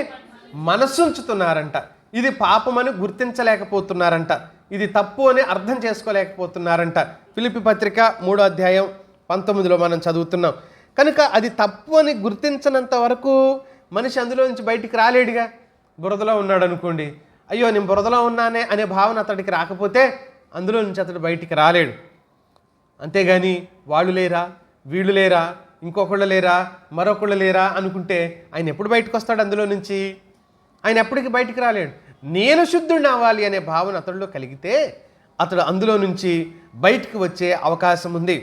మనస్సుంచుతున్నారంట. ఇది పాపమని గుర్తించలేకపోతున్నారంట, ఇది తప్పు అని అర్థం చేసుకోలేకపోతున్నారంట. ఫిలిప్పీ పత్రిక 3వ అధ్యాయం 19లో మనం చదువుతున్నాం. కనుక అది తప్పు అని గుర్తించినంత వరకు మనిషి అందులో నుంచి బయటికి రాలేడుగా. బురదలో ఉన్నాడు అనుకోండి, అయ్యో నేను బురదలో ఉన్నానే అనే భావన అతడికి రాకపోతే అందులో నుంచి అతడు బయటికి రాలేడు. అంతేగాని వాళ్ళు లేరా, వీళ్ళు లేరా, ఇంకొకళ్ళు లేరా, మరొకళ్ళు లేరా అనుకుంటే ఆయన ఎప్పుడు బయటకు వస్తాడు అందులో నుంచి? ఆయన ఎప్పటికీ బయటికి రాలేడు. నేను శుద్ధుడిని అవ్వాలి అనే భావన అతడిలో కలిగితే అతడు అందులో నుంచి బయటికి వచ్చే అవకాశం ఉంది.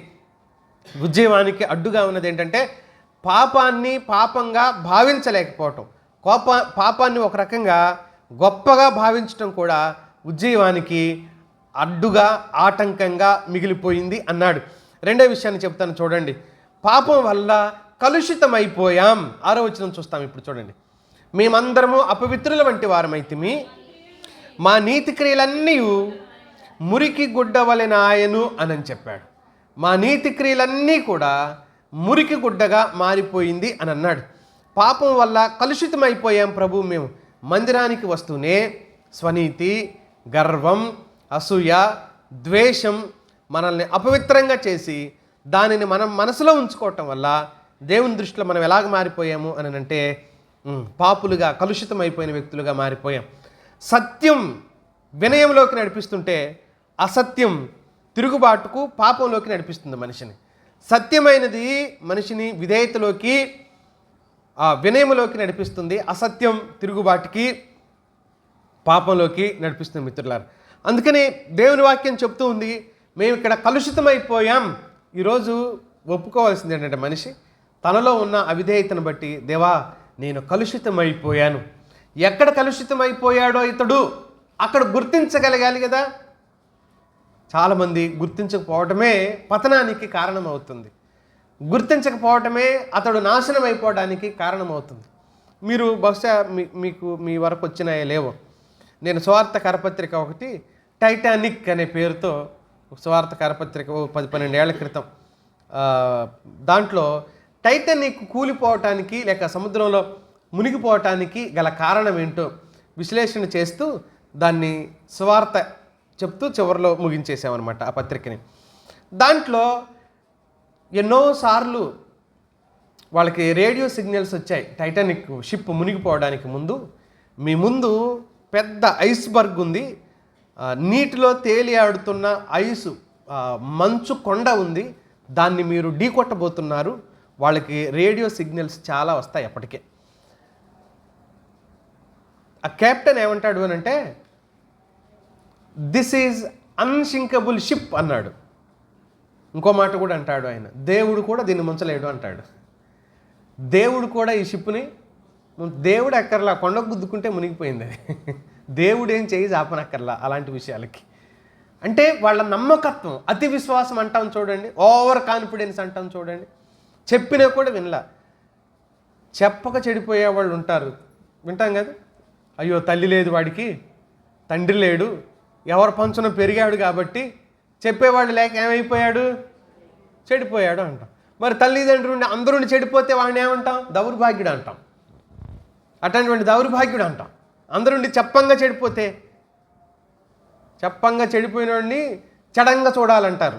ఉద్యమానికి అడ్డుగా ఉన్నది ఏంటంటే పాపాన్ని పాపంగా భావించలేకపోవటం, పాపాన్ని ఒక రకంగా గొప్పగా భావించటం కూడా ఉజ్జీవానికి అడ్డుగా ఆటంకంగా మిగిలిపోయింది అన్నాడు. రెండో విషయాన్ని చెప్తాను చూడండి. పాపం వల్ల కలుషితమైపోయాం. 6వ వచనం చూస్తాం ఇప్పుడు చూడండి. మేమందరము అపవిత్రుల వంటి వారమైతిమి, మా నీతి క్రియలన్నీ మురికి గుడ్డ వలెనాయను అని చెప్పాడు. మా నీతి క్రియలన్నీ కూడా మురికి గుడ్డగా మారిపోయింది అని అన్నాడు. పాపం వల్ల కలుషితమైపోయాం ప్రభు. మేము మందిరానికి వస్తూనే స్వనీతి, గర్వం, అసూయ, ద్వేషం మనల్ని అపవిత్రంగా చేసి దానిని మనం మనసులో ఉంచుకోవటం వల్ల దేవుని దృష్టిలో మనం ఎలాగ మారిపోయాము అని అంటే పాపులుగా, కలుషితమైపోయిన వ్యక్తులుగా మారిపోయాం. సత్యం వినయంలోకి నడిపిస్తుంటే అసత్యం తిరుగుబాటుకు, పాపంలోకి నడిపిస్తుంది మనిషిని. సత్యమైనది మనిషిని విధేయతలోకి, వినయములోకి నడిపిస్తుంది. అసత్యం తిరుగుబాటుకి, పాపంలోకి నడిపిస్తుంది మిత్రులారా. అందుకని దేవుని వాక్యం చెప్తూ ఉంది, మేము ఇక్కడ కలుషితమైపోయాం. ఈరోజు ఒప్పుకోవాల్సింది ఏంటంటే మనిషి తనలో ఉన్న అవిధేయతను బట్టి, దేవా నేను కలుషితమైపోయాను. ఎక్కడ కలుషితమైపోయాడో ఇతడు అక్కడ గుర్తించగలగాలి కదా. చాలామంది గుర్తించకపోవటమే పతనానికి కారణమవుతుంది. గుర్తించకపోవటమే అతడు నాశనం అయిపోవడానికి కారణమవుతుంది. మీరు బహుశా మీ వరకు వచ్చినాయో లేవో, నేను సువార్త కరపత్రిక ఒకటి టైటానిక్ అనే పేరుతో సువార్త కరపత్రిక 10-12 ఏళ్ల క్రితం, దాంట్లో టైటానిక్ కూలిపోవటానికి లేక సముద్రంలో మునిగిపోవటానికి గల కారణం ఏంటో విశ్లేషణ చేస్తూ దాన్ని సువార్త చెప్తూ చివరిలో ముగించేసామన్నమాట ఆ పత్రికని. దాంట్లో ఎన్నోసార్లు వాళ్ళకి రేడియో సిగ్నల్స్ వచ్చాయి. టైటానిక్ షిప్ మునిగిపోవడానికి ముందు, మీ ముందు పెద్ద ఐస్బర్గ్ ఉంది, నీటిలో తేలి ఆడుతున్న ఐసు మంచు కొండ ఉంది, దాన్ని మీరు ఢీకొట్టబోతున్నారు. వాళ్ళకి రేడియో సిగ్నల్స్ చాలా వస్తాయి అప్పటికే. ఆ కెప్టెన్ ఏమంటాడు అని అంటే, దిస్ ఈజ్ అన్సింకబుల్ షిప్ అన్నాడు. ఇంకో మాట కూడా అంటాడు ఆయన, దేవుడు కూడా దీన్ని ముంచలేడు అంటాడు. దేవుడు కూడా ఈ షిప్ని, దేవుడు ఎక్కర్లా, కొండకు గుద్దుకుంటే మునిగిపోయింది అది. దేవుడు ఏం చేయి జాపనక్కర్లా అలాంటి విషయాలకి. అంటే వాళ్ళ నమ్మకత్వం, అతి విశ్వాసం అంటాం చూడండి, ఓవర్ కాన్ఫిడెన్స్ అంటాం చూడండి. చెప్పినా కూడా వినలా. చెప్పక చెడిపోయే వాళ్ళు ఉంటారు, వింటాం కదా. అయ్యో తల్లి లేదు వాడికి, తండ్రి లేడు, ఎవరు పంచున పెరిగాడు కాబట్టి చెప్పేవాడు లేక ఏమైపోయాడు, చెడిపోయాడు అంటాం. మరి తల్లిదండ్రులు అందరూ చెడిపోతే వాడిని ఏమంటాం, దౌర్భాగ్యుడు అంటాం. అటువంటి దౌర్భాగ్యుడు అంటాం. అందరుండి చెప్పంగా చెడిపోతే, చెప్పంగా చెడిపోయినోడిని చెడంగా చూడాలంటారు.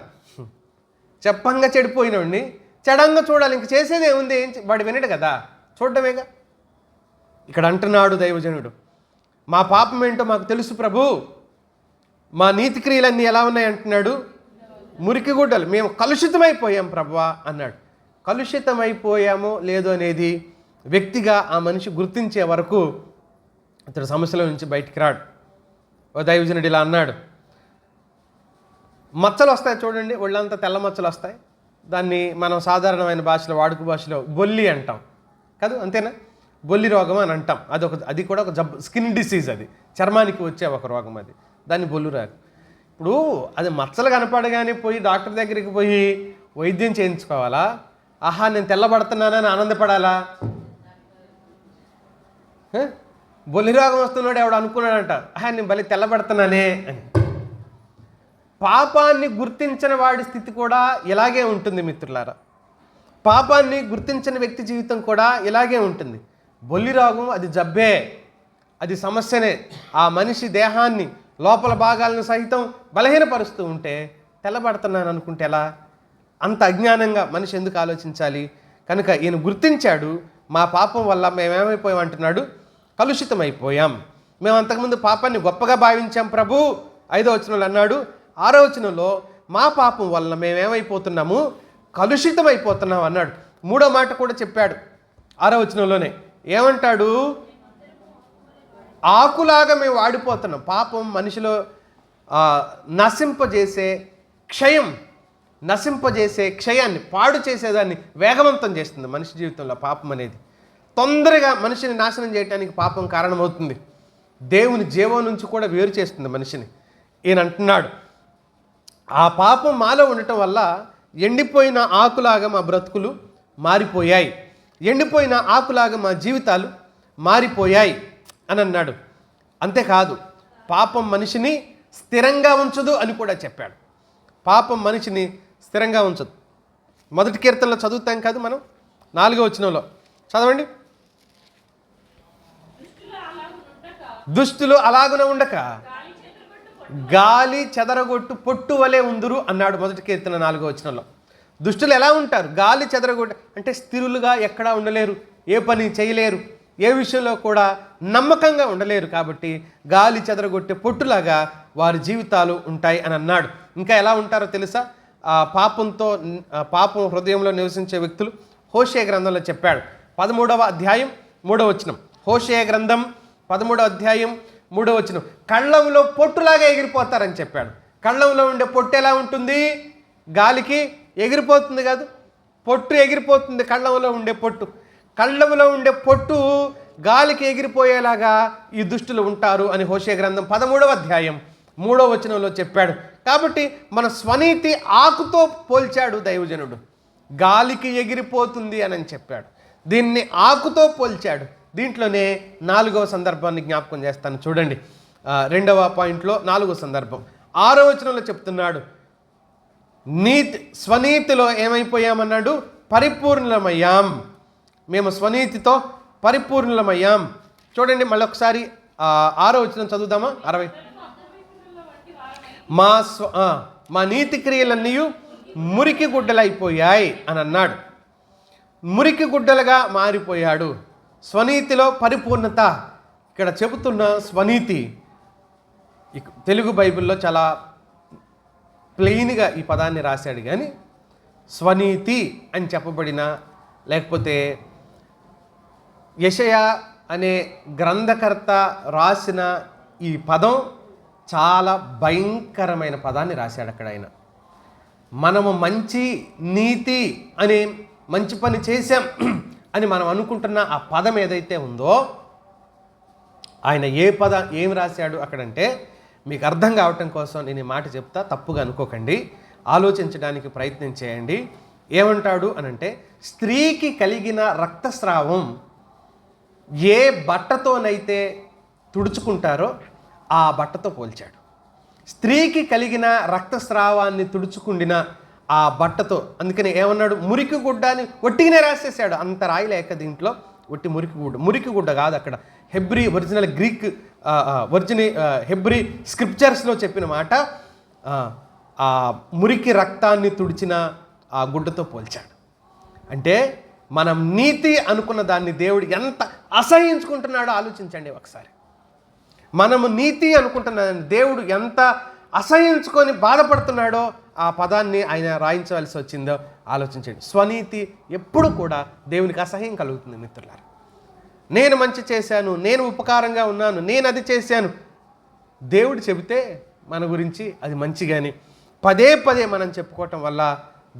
చెప్పంగా చెడిపోయినోడిని చెడంగా చూడాలి. ఇంక చేసేది ఏముంది, వాడు వినడు కదా, చూడటమేగా. ఇక్కడ అంటున్నాడు దైవజనుడు, మా పాపం ఏంటో మాకు తెలుసు ప్రభు, మా నీతి క్రియలన్నీ ఎలా ఉన్నాయి అంటున్నాడు, మురికి గుడ్డలు, మేము కలుషితమైపోయాం ప్రభువా అన్నాడు. కలుషితమైపోయామో లేదో అనేది వ్యక్తిగా ఆ మనిషి గుర్తించే వరకు అతడు సమస్యల నుంచి బయటికి రాడు. ఓ దైవజనుడు ఇలా అన్నాడు, మచ్చలు వస్తాయి చూడండి, ఒళ్ళంతా తెల్ల మచ్చలు వస్తాయి. దాన్ని మనం సాధారణమైన భాషలో, వాడుక భాషలో బొల్లి అంటాం కాదు, అంతేనా? బొల్లి రోగం అని అంటాం. అది కూడా ఒక జబ్బు, స్కిన్ డిసీజ్, అది చర్మానికి వచ్చే ఒక రోగం, అది దాన్ని బొల్లు రాదు. ఇప్పుడు అది మచ్చలు కనపడగానే పోయి డాక్టర్ దగ్గరికి పోయి వైద్యం చేయించుకోవాలా? ఆహా నేను తెల్లబడుతున్నానని ఆనందపడాలా? బొల్లి రోగం వస్తున్నాడు ఎవడు అనుకున్నాడంట, ఆహా నేను బలి తెల్లబడుతున్నానే అని. పాపాన్ని గుర్తించిన వాడి స్థితి కూడా ఇలాగే ఉంటుంది మిత్రులారా. పాపాన్ని గుర్తించిన వ్యక్తి జీవితం కూడా ఇలాగే ఉంటుంది. బొల్లి రోగం అది జబ్బే, అది సమస్యనే. ఆ మనిషి దేహాన్ని, లోపల భాగాలను సహితం బలహీనపరుస్తూ ఉంటే తెల్లబడుతున్నాను అనుకుంటే ఎలా? అంత అజ్ఞానంగా మనిషి ఎందుకు ఆలోచించాలి? కనుక ఈయన గుర్తించాడు, మా పాపం వల్ల మేమేమైపోయాం అంటున్నాడు, కలుషితమైపోయాం. మేము అంతకుముందు పాపాన్ని గొప్పగా భావించాం ప్రభు, 5వ వచనంలో అన్నాడు. 6వ వచనంలో మా పాపం వల్ల మేమేమైపోతున్నాము, కలుషితమైపోతున్నాం అన్నాడు. 3వ మాట కూడా చెప్పాడు 6వ వచనంలోనే. ఏమంటాడు? ఆకులాగా మేము వాడిపోతున్నాం. పాపం మనిషిలో నశింపజేసే క్షయం, నశింపజేసే క్షయాన్ని, పాడు చేసేదాన్ని వేగవంతం చేస్తుంది. మనిషి జీవితంలో పాపం అనేది తొందరగా మనిషిని నాశనం చేయడానికి పాపం కారణమవుతుంది. దేవుని జీవం నుంచి కూడా వేరు చేస్తుంది మనిషిని. ఈయన అంటున్నాడు, ఆ పాపం మాలో ఉండటం వల్ల ఎండిపోయిన ఆకులాగా మా బ్రతుకులు మారిపోయాయి, ఎండిపోయిన ఆకులాగా మా జీవితాలు మారిపోయాయి అని అన్నాడు. అంతేకాదు, పాపం మనిషిని స్థిరంగా ఉంచదు అని కూడా చెప్పాడు. పాపం మనిషిని స్థిరంగా ఉంచదు. మొదటి కీర్తనలో చదువుతాం కాదు మనం, 4వ వచనంలో చదవండి. దుష్టులు అలాగున ఉండక గాలి చెదరగొట్టు పొట్టు వలె ఉందురు అన్నాడు మొదటి కీర్తన 4వ వచనంలో. దుష్టులు ఎలా ఉంటారు? గాలి చెదరగొట్టు అంటే స్థిరులుగా ఎక్కడా ఉండలేరు, ఏ పని చేయలేరు, ఏ విషయంలో కూడా నమ్మకంగా ఉండలేరు. కాబట్టి గాలి చెదరగొట్టే పొట్టులాగా వారి జీవితాలు ఉంటాయి అని అన్నాడు. ఇంకా ఎలా ఉంటారో తెలుసా? పాపం హృదయంలో నివసించే వ్యక్తులు హోషేయ గ్రంథంలో చెప్పాడు. 13వ అధ్యాయం 3వ వచనం. హోషేయ గ్రంథం 13వ అధ్యాయం 3వ వచనం. కళ్ళంలో పొట్టులాగా ఎగిరిపోతారని చెప్పాడు. కళ్ళంలో ఉండే పొట్టు ఎలా ఉంటుంది? గాలికి ఎగిరిపోతుంది కాదు, పొట్టు ఎగిరిపోతుంది. కళ్ళంలో ఉండే పొట్టు, కళ్ళంలో ఉండే పొట్టు గాలికి ఎగిరిపోయేలాగా ఈ దుష్టులు ఉంటారు అని హోషేయ గ్రంథం 13వ అధ్యాయం 3వ వచనంలో చెప్పాడు. కాబట్టి మన స్వనీతి ఆకుతో పోల్చాడు దైవజనుడు. గాలికి ఎగిరిపోతుంది అని చెప్పాడు, దీన్ని ఆకుతో పోల్చాడు. దీంట్లోనే 4వ సందర్భాన్ని జ్ఞాపకం చేస్తాను చూడండి. 2వ పాయింట్లో 4వ సందర్భం 6వ వచనంలో చెప్తున్నాడు, స్వనీతిలో ఏమైపోయామన్నాడు? పరిపూర్ణమయ్యాం. మేము స్వనీతితో పరిపూర్ణమయ్యాం. చూడండి మళ్ళీ ఒకసారి 6వ వచనం చదువుదామా? 60. మా నీతి క్రియలన్నీ మురికి గుడ్డలైపోయాయి అని అన్నాడు. మురికి గుడ్డలుగా మారిపోయాడు. స్వనీతిలో పరిపూర్ణత. ఇక్కడ చెబుతున్న స్వనీతి తెలుగు బైబిల్లో చాలా ప్లెయిన్గా ఈ పదాన్ని రాశాడు. కానీ స్వనీతి అని చెప్పబడిన, లేకపోతే యెషయా అనే గ్రంథకర్త రాసిన ఈ పదం చాలా భయంకరమైన పదాన్ని రాశాడు అక్కడ ఆయన. మనము మంచి నీతి అనే మంచి పని చేశాం అని మనం అనుకుంటున్న ఆ పదం ఏదైతే ఉందో, ఆయన ఏం రాశాడు అక్కడంటే, మీకు అర్థం కావటం కోసం నేను ఈ మాట చెప్తా, తప్పుగా అనుకోకండి, ఆలోచించడానికి ప్రయత్నం చేయండి. ఏమంటాడు అనంటే, స్త్రీకి కలిగిన రక్తస్రావం ఏ బట్టతోనైతే తుడుచుకుంటారో ఆ బట్టతో పోల్చాడు. స్త్రీకి కలిగిన రక్తస్రావాన్ని తుడుచుకుండిన ఆ బట్టతో. అందుకని ఏమన్నాడు? మురికి గుడ్డ అని ఒట్టిగానే రాసేసాడు. అంత రాయలేక దీంట్లో ఒట్టి మురికి గుడ్డ కాదు. అక్కడ ఒరిజినల్ గ్రీక్ హెబ్రీ స్క్రిప్చర్స్లో చెప్పిన మాట ఆ మురికి రక్తాన్ని తుడిచిన ఆ గుడ్డతో పోల్చాడు. అంటే మనం నీతి అనుకున్న దాన్ని దేవుడు ఎంత అసహించుకుంటున్నాడో ఆలోచించండి ఒకసారి. మనము నీతి అనుకుంటున్న దేవుడు ఎంత అసహించుకొని బాధపడుతున్నాడో ఆ పదాన్ని ఆయన రాయించవలసి వచ్చిందో ఆలోచించండి. స్వనీతి ఎప్పుడు కూడా దేవునికి అసహ్యం కలుగుతుంది మిత్రులారా. నేను మంచి చేశాను, నేను ఉపకారంగా ఉన్నాను, నేను అది చేశాను, దేవుడు చెబితే మన గురించి అది మంచి. కానీ పదే మనం చెప్పుకోవటం వల్ల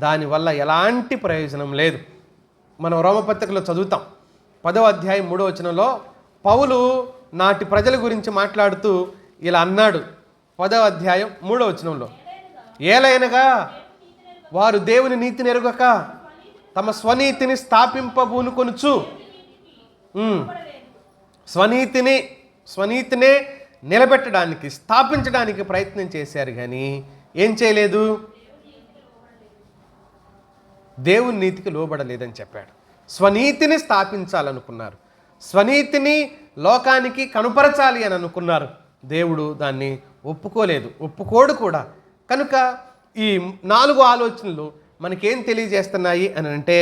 దానివల్ల ఎలాంటి ప్రయోజనం లేదు. మనం రోమపత్రికలో చదువుతాం 10వ అధ్యాయం 3వ వచనంలో పౌలు నాటి ప్రజల గురించి మాట్లాడుతూ ఇలా అన్నాడు. 10వ అధ్యాయం 3వ వచనంలో, ఏలైనగా వారు దేవుని నీతిని ఎరుగక తమ స్వనీతిని స్థాపింపబూనుకొనుచు స్వనీతినే నిలబెట్టడానికి, స్థాపించడానికి ప్రయత్నం చేశారు. కానీ ఏం చేయలేదు? దేవుని నీతికి లోబడలేదని చెప్పాడు. స్వనీతిని స్థాపించాలనుకున్నారు, స్వనీతిని లోకానికి కనుపరచాలి అని అనుకున్నారు. దేవుడు దాన్ని ఒప్పుకోడు కూడా. కనుక ఈ 4 ఆలోచనలు మనకేం తెలియజేస్తున్నాయి అని అంటే,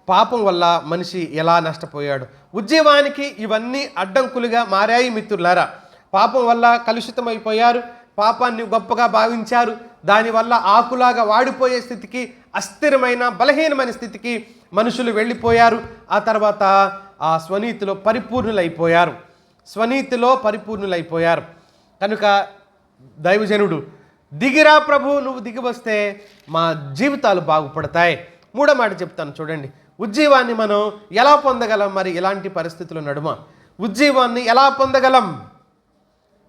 పాపం వల్ల మనిషి ఎలా నష్టపోయాడు. ఉద్యమానికి ఇవన్నీ అడ్డంకులుగా మారాయి మిత్రులారా. పాపం వల్ల కలుషితమైపోయారు, పాపాన్ని గొప్పగా భావించారు, దానివల్ల ఆకులాగా వాడిపోయే స్థితికి, అస్థిరమైన బలహీనమైన స్థితికి మనుషులు వెళ్ళిపోయారు. ఆ తర్వాత ఆ స్వనీతిలో పరిపూర్ణులైపోయారు. కనుక దైవజనుడు దిగిరా ప్రభు, నువ్వు దిగి వస్తే మా జీవితాలు బాగుపడతాయి. మూడో మాట చెప్తాను చూడండి. ఉజ్జీవాన్ని మనం ఎలా పొందగలం? మరి ఇలాంటి పరిస్థితుల నడుమ ఉజ్జీవాన్ని ఎలా పొందగలం?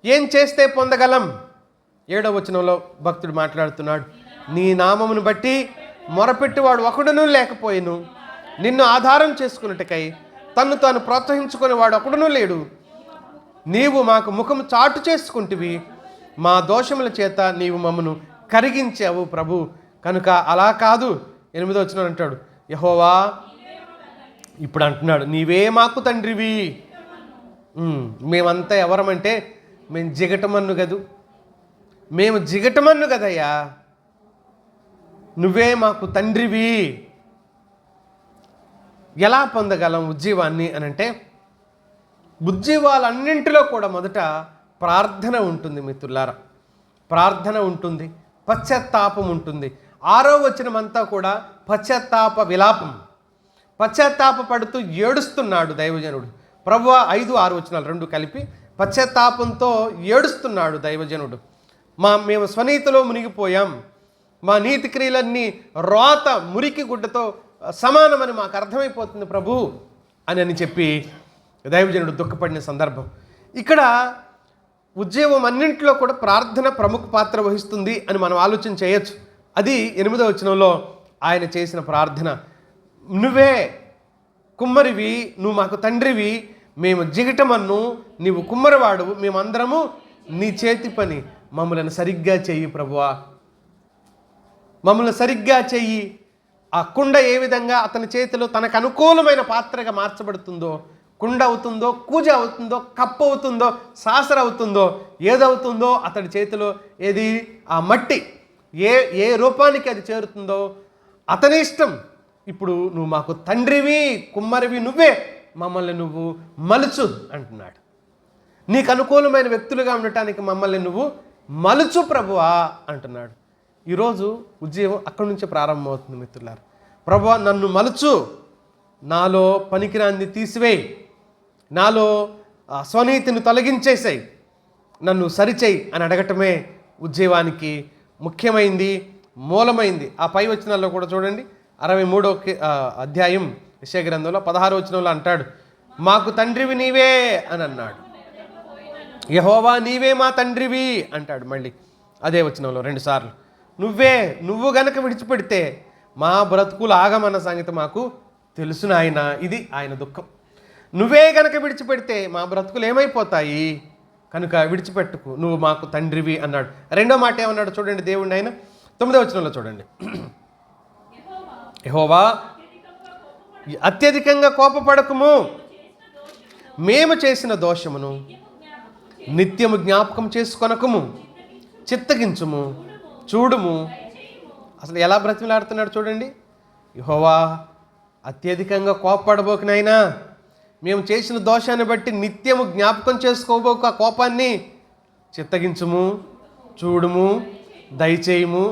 ఏం చేస్తే పొందగలం? 7వ వచనంలో భక్తుడు మాట్లాడుతున్నాడు. నీ నామమును బట్టి మొరపెట్టువాడు ఒకడునూ లేకపోయిను, నిన్ను ఆధారం చేసుకున్నట్టుకై తన్ను తాను ప్రోత్సహించుకునేవాడు ఒకడునూ లేడు. నీవు మాకు ముఖము చాటు చేసుకుంటివి, మా దోషముల చేత నీవు మమ్మను కరిగించావు ప్రభు. కనుక అలా కాదు. 8వ వచనం అంటాడు, యెహోవా ఇప్పుడు అంటున్నాడు, నీవే మాకు తండ్రివి. మేమంతా ఎవరమంటే మేము జిగటమన్ను కదూ, మేము జిగటమన్ను కదయ్యా, నువ్వే మాకు తండ్రివి. ఎలా పొందగలం ఉజ్జీవాన్ని అని అంటే, ఉజ్జీవాలన్నింటిలో కూడా మొదట ప్రార్థన ఉంటుంది మిత్రులారా. ప్రార్థన ఉంటుంది, పశ్చాత్తాపం ఉంటుంది. 6వ వచనం అంతా కూడా పశ్చాత్తాప విలాపం. పశ్చాత్తాప పడుతూ ఏడుస్తున్నాడు దైవజనుడు. ప్రభువా 5, 6 వచనాలు రెండు కలిపి పశ్చాత్తాపంతో ఏడుస్తున్నాడు దైవజనుడు. మేము స్వనీతిలో మునిగిపోయాం, మా నీతి క్రియలన్నీ రోత మురికి గుడ్డతో సమానమని మాకు అర్థమైపోతుంది ప్రభు అని చెప్పి దైవజనుడు దుఃఖపడిన సందర్భం. ఇక్కడ ఉజ్జీవం అన్నింటిలో కూడా ప్రార్థన ప్రముఖ పాత్ర వహిస్తుంది అని మనం ఆలోచన చేయొచ్చు. అది 8వ వచనంలో ఆయన చేసిన ప్రార్థన. నువ్వే కుమ్మరివి, నువ్వు మాకు తండ్రివి, మేము జిగటమన్ను, నీవు కుమ్మరివాడువు, మేమందరము నీ చేతి పని, మమ్మల్ని సరిగ్గా చెయ్యి ప్రభువా, మమ్మల్ని సరిగ్గా చెయ్యి. ఆ కుండ ఏ విధంగా అతని చేతిలో తనకు అనుకూలమైన పాత్రగా మార్చబడుతుందో, కుండ అవుతుందో, కూజ అవుతుందో, కప్పు అవుతుందో, సాసర అవుతుందో, ఏదవుతుందో అతడి చేతిలో ఏది ఆ మట్టి ఏ రూపానికి అది చేరుతుందో అతని ఇష్టం. ఇప్పుడు నువ్వు మాకు తండ్రివి, కుమ్మరివి, నువ్వే, మమ్మల్ని నువ్వు మలుచు అంటున్నాడు. నీకు అనుకూలమైన వ్యక్తులుగా ఉండటానికి మమ్మల్ని నువ్వు మలుచు ప్రభువా అంటున్నాడు. ఈరోజు ఉజ్జీవం అక్కడి నుంచే ప్రారంభమవుతుంది మిత్రులారా. ప్రభువా నన్ను మలుచు, నాలో పనికిరాంది తీసివేయి, నాలో స్వనీతిని తొలగించేసాయి, నన్ను సరిచేయి అని అడగటమే ఉజ్జీవానికి ముఖ్యమైంది, మూలమైంది. ఆ పై వచనాల్లో కూడా చూడండి. 63వ అధ్యాయం యెషయా గ్రంథంలో 16వ వచనంలో అంటాడు, మాకు తండ్రివి నీవే అని అన్నాడు. యెహోవా నీవే మా తండ్రివి అంటాడు మళ్ళీ అదే వచనంలో 2 సార్లు. నువ్వు గనక విడిచిపెడితే మా బ్రతుకులు ఆగమన్న సంగతి మాకు తెలుసు నాయన. ఇది ఆయన దుఃఖం. నువ్వే గనక విడిచిపెడితే మా బ్రతుకులు ఏమైపోతాయి, కనుక విడిచిపెట్టుకు, నువ్వు మాకు తండ్రివి అన్నాడు. 2వ మాట ఏమన్నాడు చూడండి దేవుడిని ఆయన 9వ వచనంలో చూడండి. యెహోవా అత్యధికంగా కోపపడకుము, మేము చేసిన దోషమును నిత్యము జ్ఞాపకం చేసుకొనకుము, చిత్తగించుము, చూడుము. అసలు ఎలా బ్రతిమలాడుతున్నాడు చూడండి. యెహోవా అత్యధికంగా కోపపడబోకునైనా, మేము చేసిన దోషాన్ని బట్టి నిత్యము జ్ఞాపకం చేసుకోబోకు, ఆ కోపాన్ని చిత్తగించుము, చూడుము, దయచేయము.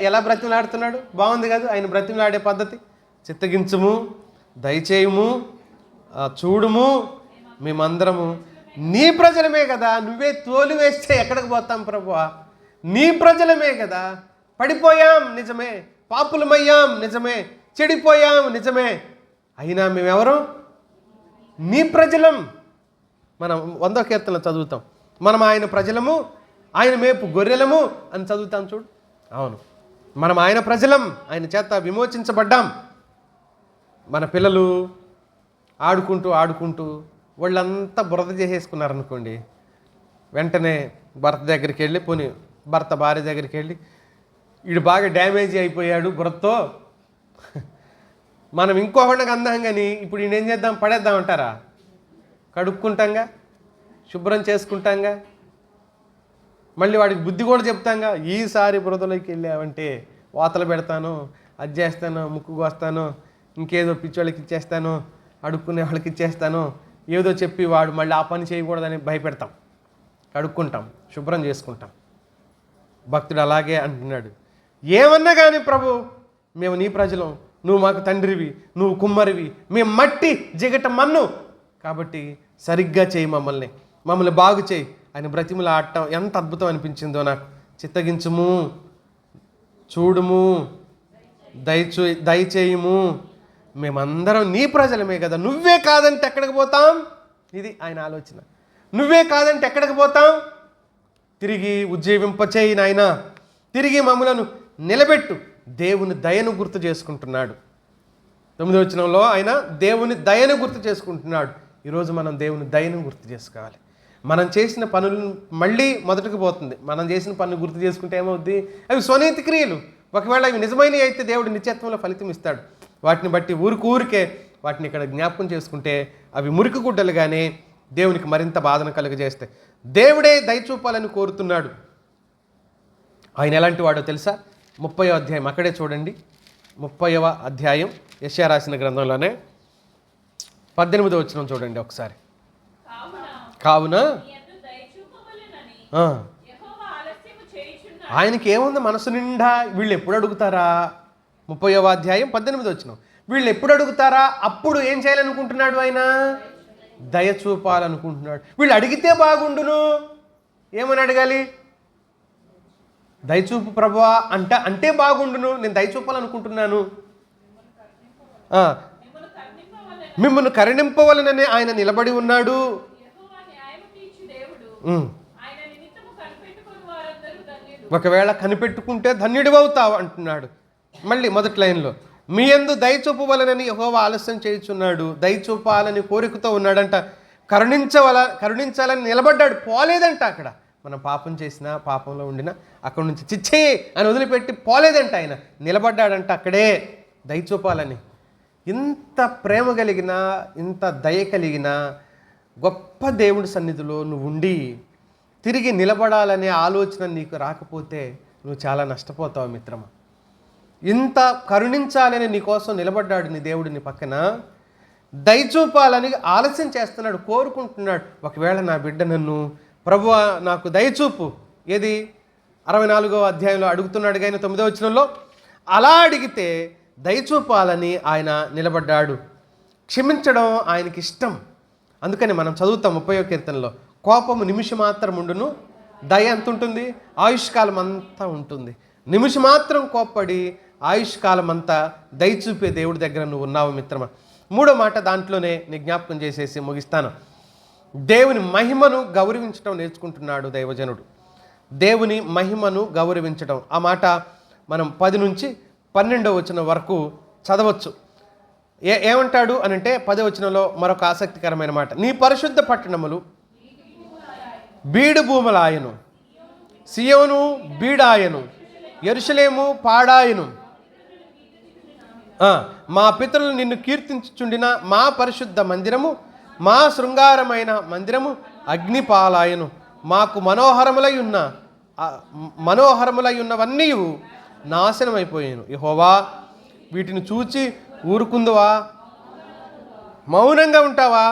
ఎలా బ్రతిమలాడుతున్నాడు, బాగుంది కదా ఆయన బ్రతిమలాడే పద్ధతి. చిత్తగించుము, దయచేయము, చూడుము, మేమందరము నీ ప్రజలమే కదా, నువ్వే తోలు వేస్తే ఎక్కడికి పోతాం ప్రభువా, నీ ప్రజలమే కదా, పడిపోయాం నిజమే, పాపులమయ్యాం నిజమే, చెడిపోయాం నిజమే, అయినా మేమెవరు నీ ప్రజలం. మనం 100వ కీర్తనలో చదువుతాం, మనం ఆయన ప్రజలము, ఆయన మేపు గొర్రెలము అని చదువుతాం చూడు. అవును, మనం ఆయన ప్రజలం, ఆయన చేత విమోచించబడ్డాం. మన పిల్లలు ఆడుకుంటూ వాళ్ళంతా బురద చేసేసుకున్నారనుకోండి, వెంటనే భర్త దగ్గరికి వెళ్ళి, భర్త భార్య దగ్గరికి వెళ్ళి, వీడు బాగా డ్యామేజ్ అయిపోయాడు బురదతో, మనం ఇంకొకటికి అందాం కానీ ఇప్పుడు ఈయన ఏం చేద్దాం, పడేద్దామంటారా? కడుక్కుంటాంగా, శుభ్రం చేసుకుంటాంగా, మళ్ళీ వాడికి బుద్ధి కూడా చెప్తాంగా. ఈసారి బురదలోకి వెళ్ళావంటే వాతలు పెడతాను, అది చేస్తాను, ముక్కు కోస్తాను, ఇంకేదో పిచ్చోళ్ళకి ఇచ్చేస్తాను, అడుక్కునే వాళ్ళకి ఇచ్చేస్తాను, ఏదో చెప్పి వాడు మళ్ళీ ఆ పని చేయకూడదని భయపెడతాం, కడుక్కుంటాం, శుభ్రం చేసుకుంటాం. భక్తుడు అలాగే అంటున్నాడు, ఏమన్నా కానీ ప్రభు మేము నీ ప్రజలం, నువ్వు మాకు తండ్రివి, నువ్వు కుమ్మరివి, మేము మట్టి జిగట మన్ను, కాబట్టి సరిగ్గా చేయి, మమ్మల్ని బాగు చేయి. ఆయన బ్రతిమలు ఆడటం ఎంత అద్భుతం అనిపించిందో నాకు. చిత్తగించుము, చూడుము, దయచేయుము, మేమందరం నీ ప్రజలమే కదా, నువ్వే కాదంటే ఎక్కడికి పోతాం? ఇది ఆయన ఆలోచన. నువ్వే కాదంటే ఎక్కడికి పోతాం? తిరిగి ఉజ్జీవింపచేయి నాయన, తిరిగి మమ్మలను నిలబెట్టు. దేవుని దయను గుర్తు చేసుకుంటున్నాడు. 9వ వచనంలో ఆయన దేవుని దయను గుర్తు చేసుకుంటున్నాడు. ఈరోజు మనం దేవుని దయను గుర్తు చేసుకోవాలి. మనం చేసిన పనులను మళ్ళీ మొదటికి పోతుంది. మనం చేసిన పనులు గుర్తు చేసుకుంటే ఏమవుద్ది? అవి స్వనీతి క్రియలు. ఒకవేళ అవి నిజమైనవి అయితే దేవుడు నిత్యత్వంలో ఫలితం ఇస్తాడు. వాటిని బట్టి ఊరికే వాటిని ఇక్కడ జ్ఞాపకం చేసుకుంటే అవి మురికి గుడ్డలుగానే దేవునికి మరింత బాధను కలుగజేస్తాయి. దేవుడే దయ చూపాలని కోరుతున్నాడు. ఆయన ఎలాంటి వాడో తెలుసా? 30వ అధ్యాయం అక్కడే చూడండి. 30వ అధ్యాయం యెషయా రాసిన గ్రంథంలోనే 18వ వచనం చూడండి ఒకసారి. కావున ఆయనకి ఏముంది మనసు నిండా? వీళ్ళు ఎప్పుడు అడుగుతారా? 30వ అధ్యాయం 18వ వచనం. వీళ్ళు ఎప్పుడు అడుగుతారా? అప్పుడు ఏం చేయాలనుకుంటున్నాడు ఆయన? దయ చూపాలనుకుంటున్నాడు. వీళ్ళు అడిగితే బాగుండును. ఏమని అడగాలి? దయచూపు ప్రభువా అంటే బాగుండును, నేను దయ చూపాలనుకుంటున్నాను. మిమ్మల్ని కరుణింపవలనని ఆయన నిలబడి ఉన్నాడు. ఒకవేళ కనిపెట్టుకుంటే ధన్యుడివవుతావు అంటున్నాడు. మళ్ళీ మొదటి లైన్లో, మీ యందు దయ చూపవలనని యెహోవా ఆలస్యం చేయుచున్నాడు. దయ చూపాలని కోరికతో ఉన్నాడంట. కరుణించాలని నిలబడ్డాడు, పోలేదంట. అక్కడ మనం పాపం చేసినా, పాపంలో ఉండినా అక్కడి నుంచి చిచ్చే అని వదిలిపెట్టి పోలేదంట. ఆయన నిలబడ్డాడంట అక్కడే దయ చూపాలని. ఇంత ప్రేమ కలిగిన, ఇంత దయ కలిగిన గొప్ప దేవుడి సన్నిధిలో నువ్వు ఉండి తిరిగి నిలబడాలనే ఆలోచన నీకు రాకపోతే నువ్వు చాలా నష్టపోతావు మిత్రమా. ఇంత కరుణించాలని నీకోసం నిలబడ్డాడు నీ దేవుడు నీ పక్కన. దయచూపాలని ఆలస్యం చేస్తున్నాడు, కోరుకుంటున్నాడు. ఒకవేళ నా బిడ్డ నన్ను ప్రభువా నాకు దయచూపు, ఏది 64వ అధ్యాయంలో అడుగుతున్నాడు కానీ 9వ వచనంలో అలా అడిగితే దయచూపాలని ఆయన నిలబడ్డాడు. క్షమించడం ఆయనకి ఇష్టం. అందుకని మనం చదువుతాం 30వ కీర్తనలో, కోపము నిమిషం మాత్రం ఉండును, దయ ఎంత ఉంటుంది? ఆయుష్కాలం అంతా ఉంటుంది. నిమిషం మాత్రం కోప్పడి ఆయుష్కాలం అంతా దయచూపే దేవుడి దగ్గర నువ్వు ఉన్నావు మిత్రమా. 3వ మాట దాంట్లోనే నీ జ్ఞాపకం చేసేసి ముగిస్తాను. దేవుని మహిమను గౌరవించడం నేర్చుకుంటున్నాడు దైవజనుడు. దేవుని మహిమను గౌరవించడం, ఆ మాట మనం 10 నుంచి 12వ వచనం వరకు చదవచ్చు. ఏమంటాడు అనంటే 10వ వచనంలో మరొక ఆసక్తికరమైన మాట. నీ పరిశుద్ధ పట్టణములు బీడు భూములాయను, సియోను బీడాయను, యెరూషలేము పాడాయను. మా పితరులు నిన్ను కీర్తించుచుండిన మా పరిశుద్ధ మందిరము, మా శృంగారమైన మందిరము అగ్నిపాలాయను. మాకు మనోహరములై ఉన్నవన్నీ నాశనమైపోయాను. యెహోవా వీటిని చూచి ఊరుకుందువా? మౌనంగా ఉంటావా?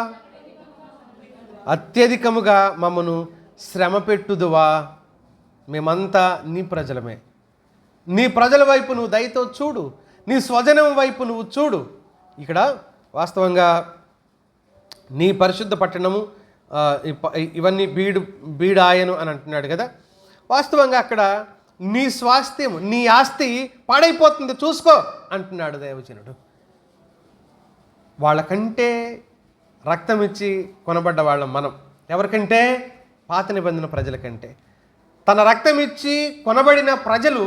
అత్యధికముగా మమ్మను శ్రమ పెట్టుదువా? మేమంతా నీ ప్రజలమే. నీ ప్రజల వైపు నువ్వు దయతో చూడు, నీ స్వజనం వైపు నువ్వు చూడు. ఇక్కడ వాస్తవంగా నీ పరిశుద్ధ పట్టణము ఇవన్నీ బీడాయను అని అంటున్నాడు కదా. వాస్తవంగా అక్కడ నీ స్వాస్థ్యం, నీ ఆస్తి పాడైపోతుంది చూసుకో అంటున్నాడు దైవజనుడు. వాళ్ళకంటే రక్తం ఇచ్చి కొనబడ్డ వాళ్ళం మనం. ఎవరికంటే? పాత నిబంధన ప్రజల కంటే. తన రక్తం ఇచ్చి కొనబడిన ప్రజలు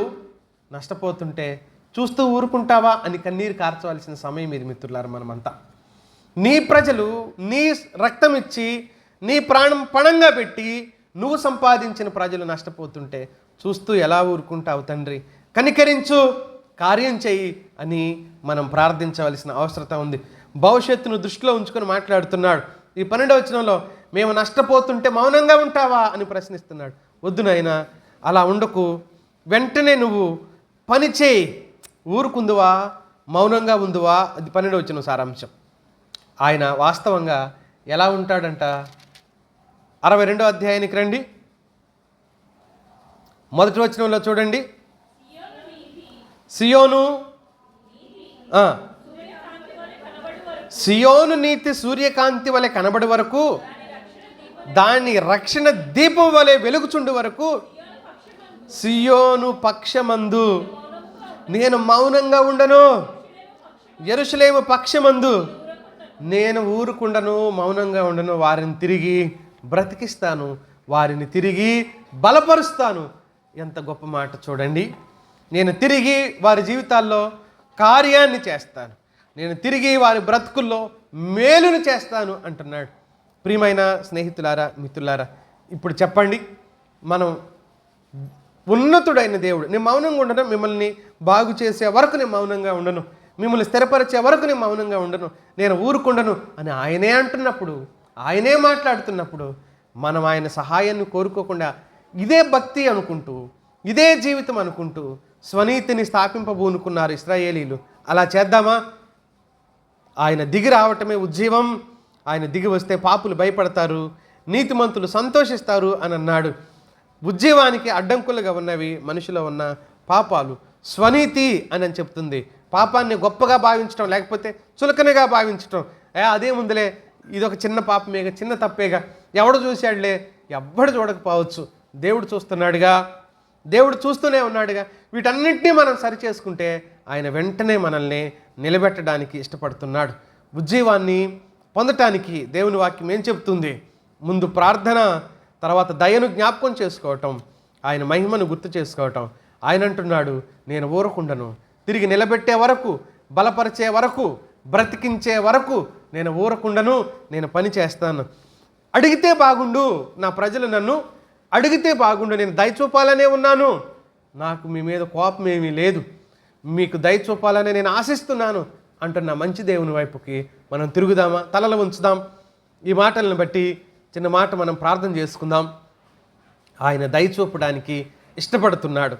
నష్టపోతుంటే చూస్తూ ఊరుకుంటావా అని కన్నీరు కార్చవలసిన సమయం ఇది మిత్రులారా. మనమంతా నీ ప్రజలు నీ రక్తం ఇచ్చి నీ ప్రాణం పణంగా పెట్టి నువ్వు సంపాదించిన ప్రజలు నష్టపోతుంటే చూస్తూ ఎలా ఊరుకుంటావు తండ్రి? కనికరించు, కార్యం చేయి అని మనం ప్రార్థించవలసిన అవసరం ఉంది. భవిష్యత్తును దృష్టిలో ఉంచుకొని మాట్లాడుతున్నాడు. ఈ 12వ వచనంలో మేము నష్టపోతుంటే మౌనంగా ఉంటావా అని ప్రశ్నిస్తున్నాడు. వద్దు నాయనా, అలా ఉండకు. వెంటనే నువ్వు పని చేయి. ఊరుకుందువా, మౌనంగా ఉందువా? అది 12వ వచనం సారాంశం. ఆయన వాస్తవంగా ఎలా ఉంటాడంట? 62వ అధ్యాయానికి రండి. మొదటి వచనంలో చూడండి. సియోను నీతి సూర్యకాంతి వలె కనబడి వరకు, దాని రక్షణ దీపం వలె వెలుగుచుండు వరకు సియోను పక్షమందు నేను మౌనంగా ఉండను. యెరూషలేము పక్షమందు నేను ఊరుకుండను, మౌనంగా ఉండను. వారిని తిరిగి బ్రతికిస్తాను, వారిని తిరిగి బలపరుస్తాను. ఎంత గొప్ప మాట చూడండి. నేను తిరిగి వారి జీవితాల్లో కార్యాన్ని చేస్తాను, నేను తిరిగి వారి బ్రతుకుల్లో మేలును చేస్తాను అంటున్నాడు. ప్రియమైన స్నేహితులారా, మిత్రులారా, ఇప్పుడు చెప్పండి, మనం ఉన్నతుడైన దేవుడు, నేను మౌనంగా ఉండను, మిమ్మల్ని బాగు చేసే వరకు నేను మౌనంగా ఉండను, మిమ్మల్ని స్థిరపరిచే వరకు నేను మౌనంగా ఉండను, నేను ఊరుకుండను అని ఆయనే అంటున్నప్పుడు, ఆయనే మాట్లాడుతున్నప్పుడు మనం ఆయన సహాయాన్ని కోరుకోకుండా ఇదే భక్తి అనుకుంటూ, ఇదే జీవితం అనుకుంటూ స్వనీతిని స్థాపింపబూనుకున్నారు ఇశ్రాయేలీలు. అలా చేద్దామా? ఆయన దిగి రావటమే ఉజ్జీవం. ఆయన దిగి వస్తే పాపులు భయపడతారు, నీతిమంతులు సంతోషిస్తారు అని అన్నాడు. ఉజ్జీవానికి అడ్డంకులుగా ఉన్నవి మనిషిలో ఉన్న పాపాలు. స్వనీతి అని చెప్తుంది. పాపాన్ని గొప్పగా భావించడం, లేకపోతే చులకనగా భావించడం. అదేముందులే, ఇదొక చిన్న పాపమేగా, చిన్న తప్పేగా, ఎవడు చూశాడులే. ఎవ్వడు చూడకపోవచ్చు, దేవుడు చూస్తున్నాడుగా, దేవుడు చూస్తూనే ఉన్నాడుగా. వీటన్నింటినీ మనం సరిచేసుకుంటే ఆయన వెంటనే మనల్ని నిలబెట్టడానికి ఇష్టపడుతున్నాడు. ఉజ్జీవాన్ని పొందటానికి దేవుని వాక్యం ఏం చెప్తుంది? ముందు ప్రార్థన, తర్వాత దయను జ్ఞాపకం చేసుకోవటం, ఆయన మహిమను గుర్తు చేసుకోవటం. ఆయన అంటున్నాడు, నేను ఊరకుండను, తిరిగి నిలబెట్టే వరకు, బలపరిచే వరకు, బ్రతికించే వరకు నేను ఊరకుండను, నేను పని చేస్తాను. అడిగితే బాగుండు, నా ప్రజలు నన్ను అడిగితే బాగుండు, నేను దయ చూపాలనే ఉన్నాను, నాకు మీ మీద కోపం ఏమీ లేదు, మీకు దయ చూపాలనే నేను ఆశిస్తున్నాను అంటున్న మంచి దేవుని వైపుకి మనం తిరుగుదామా? తలలు ఉంచుదాం. ఈ మాటలను బట్టి చిన్న మాట మనం ప్రార్థన చేసుకుందాం. ఆయన దయ చూపడానికి ఇష్టపడుతున్నాడు.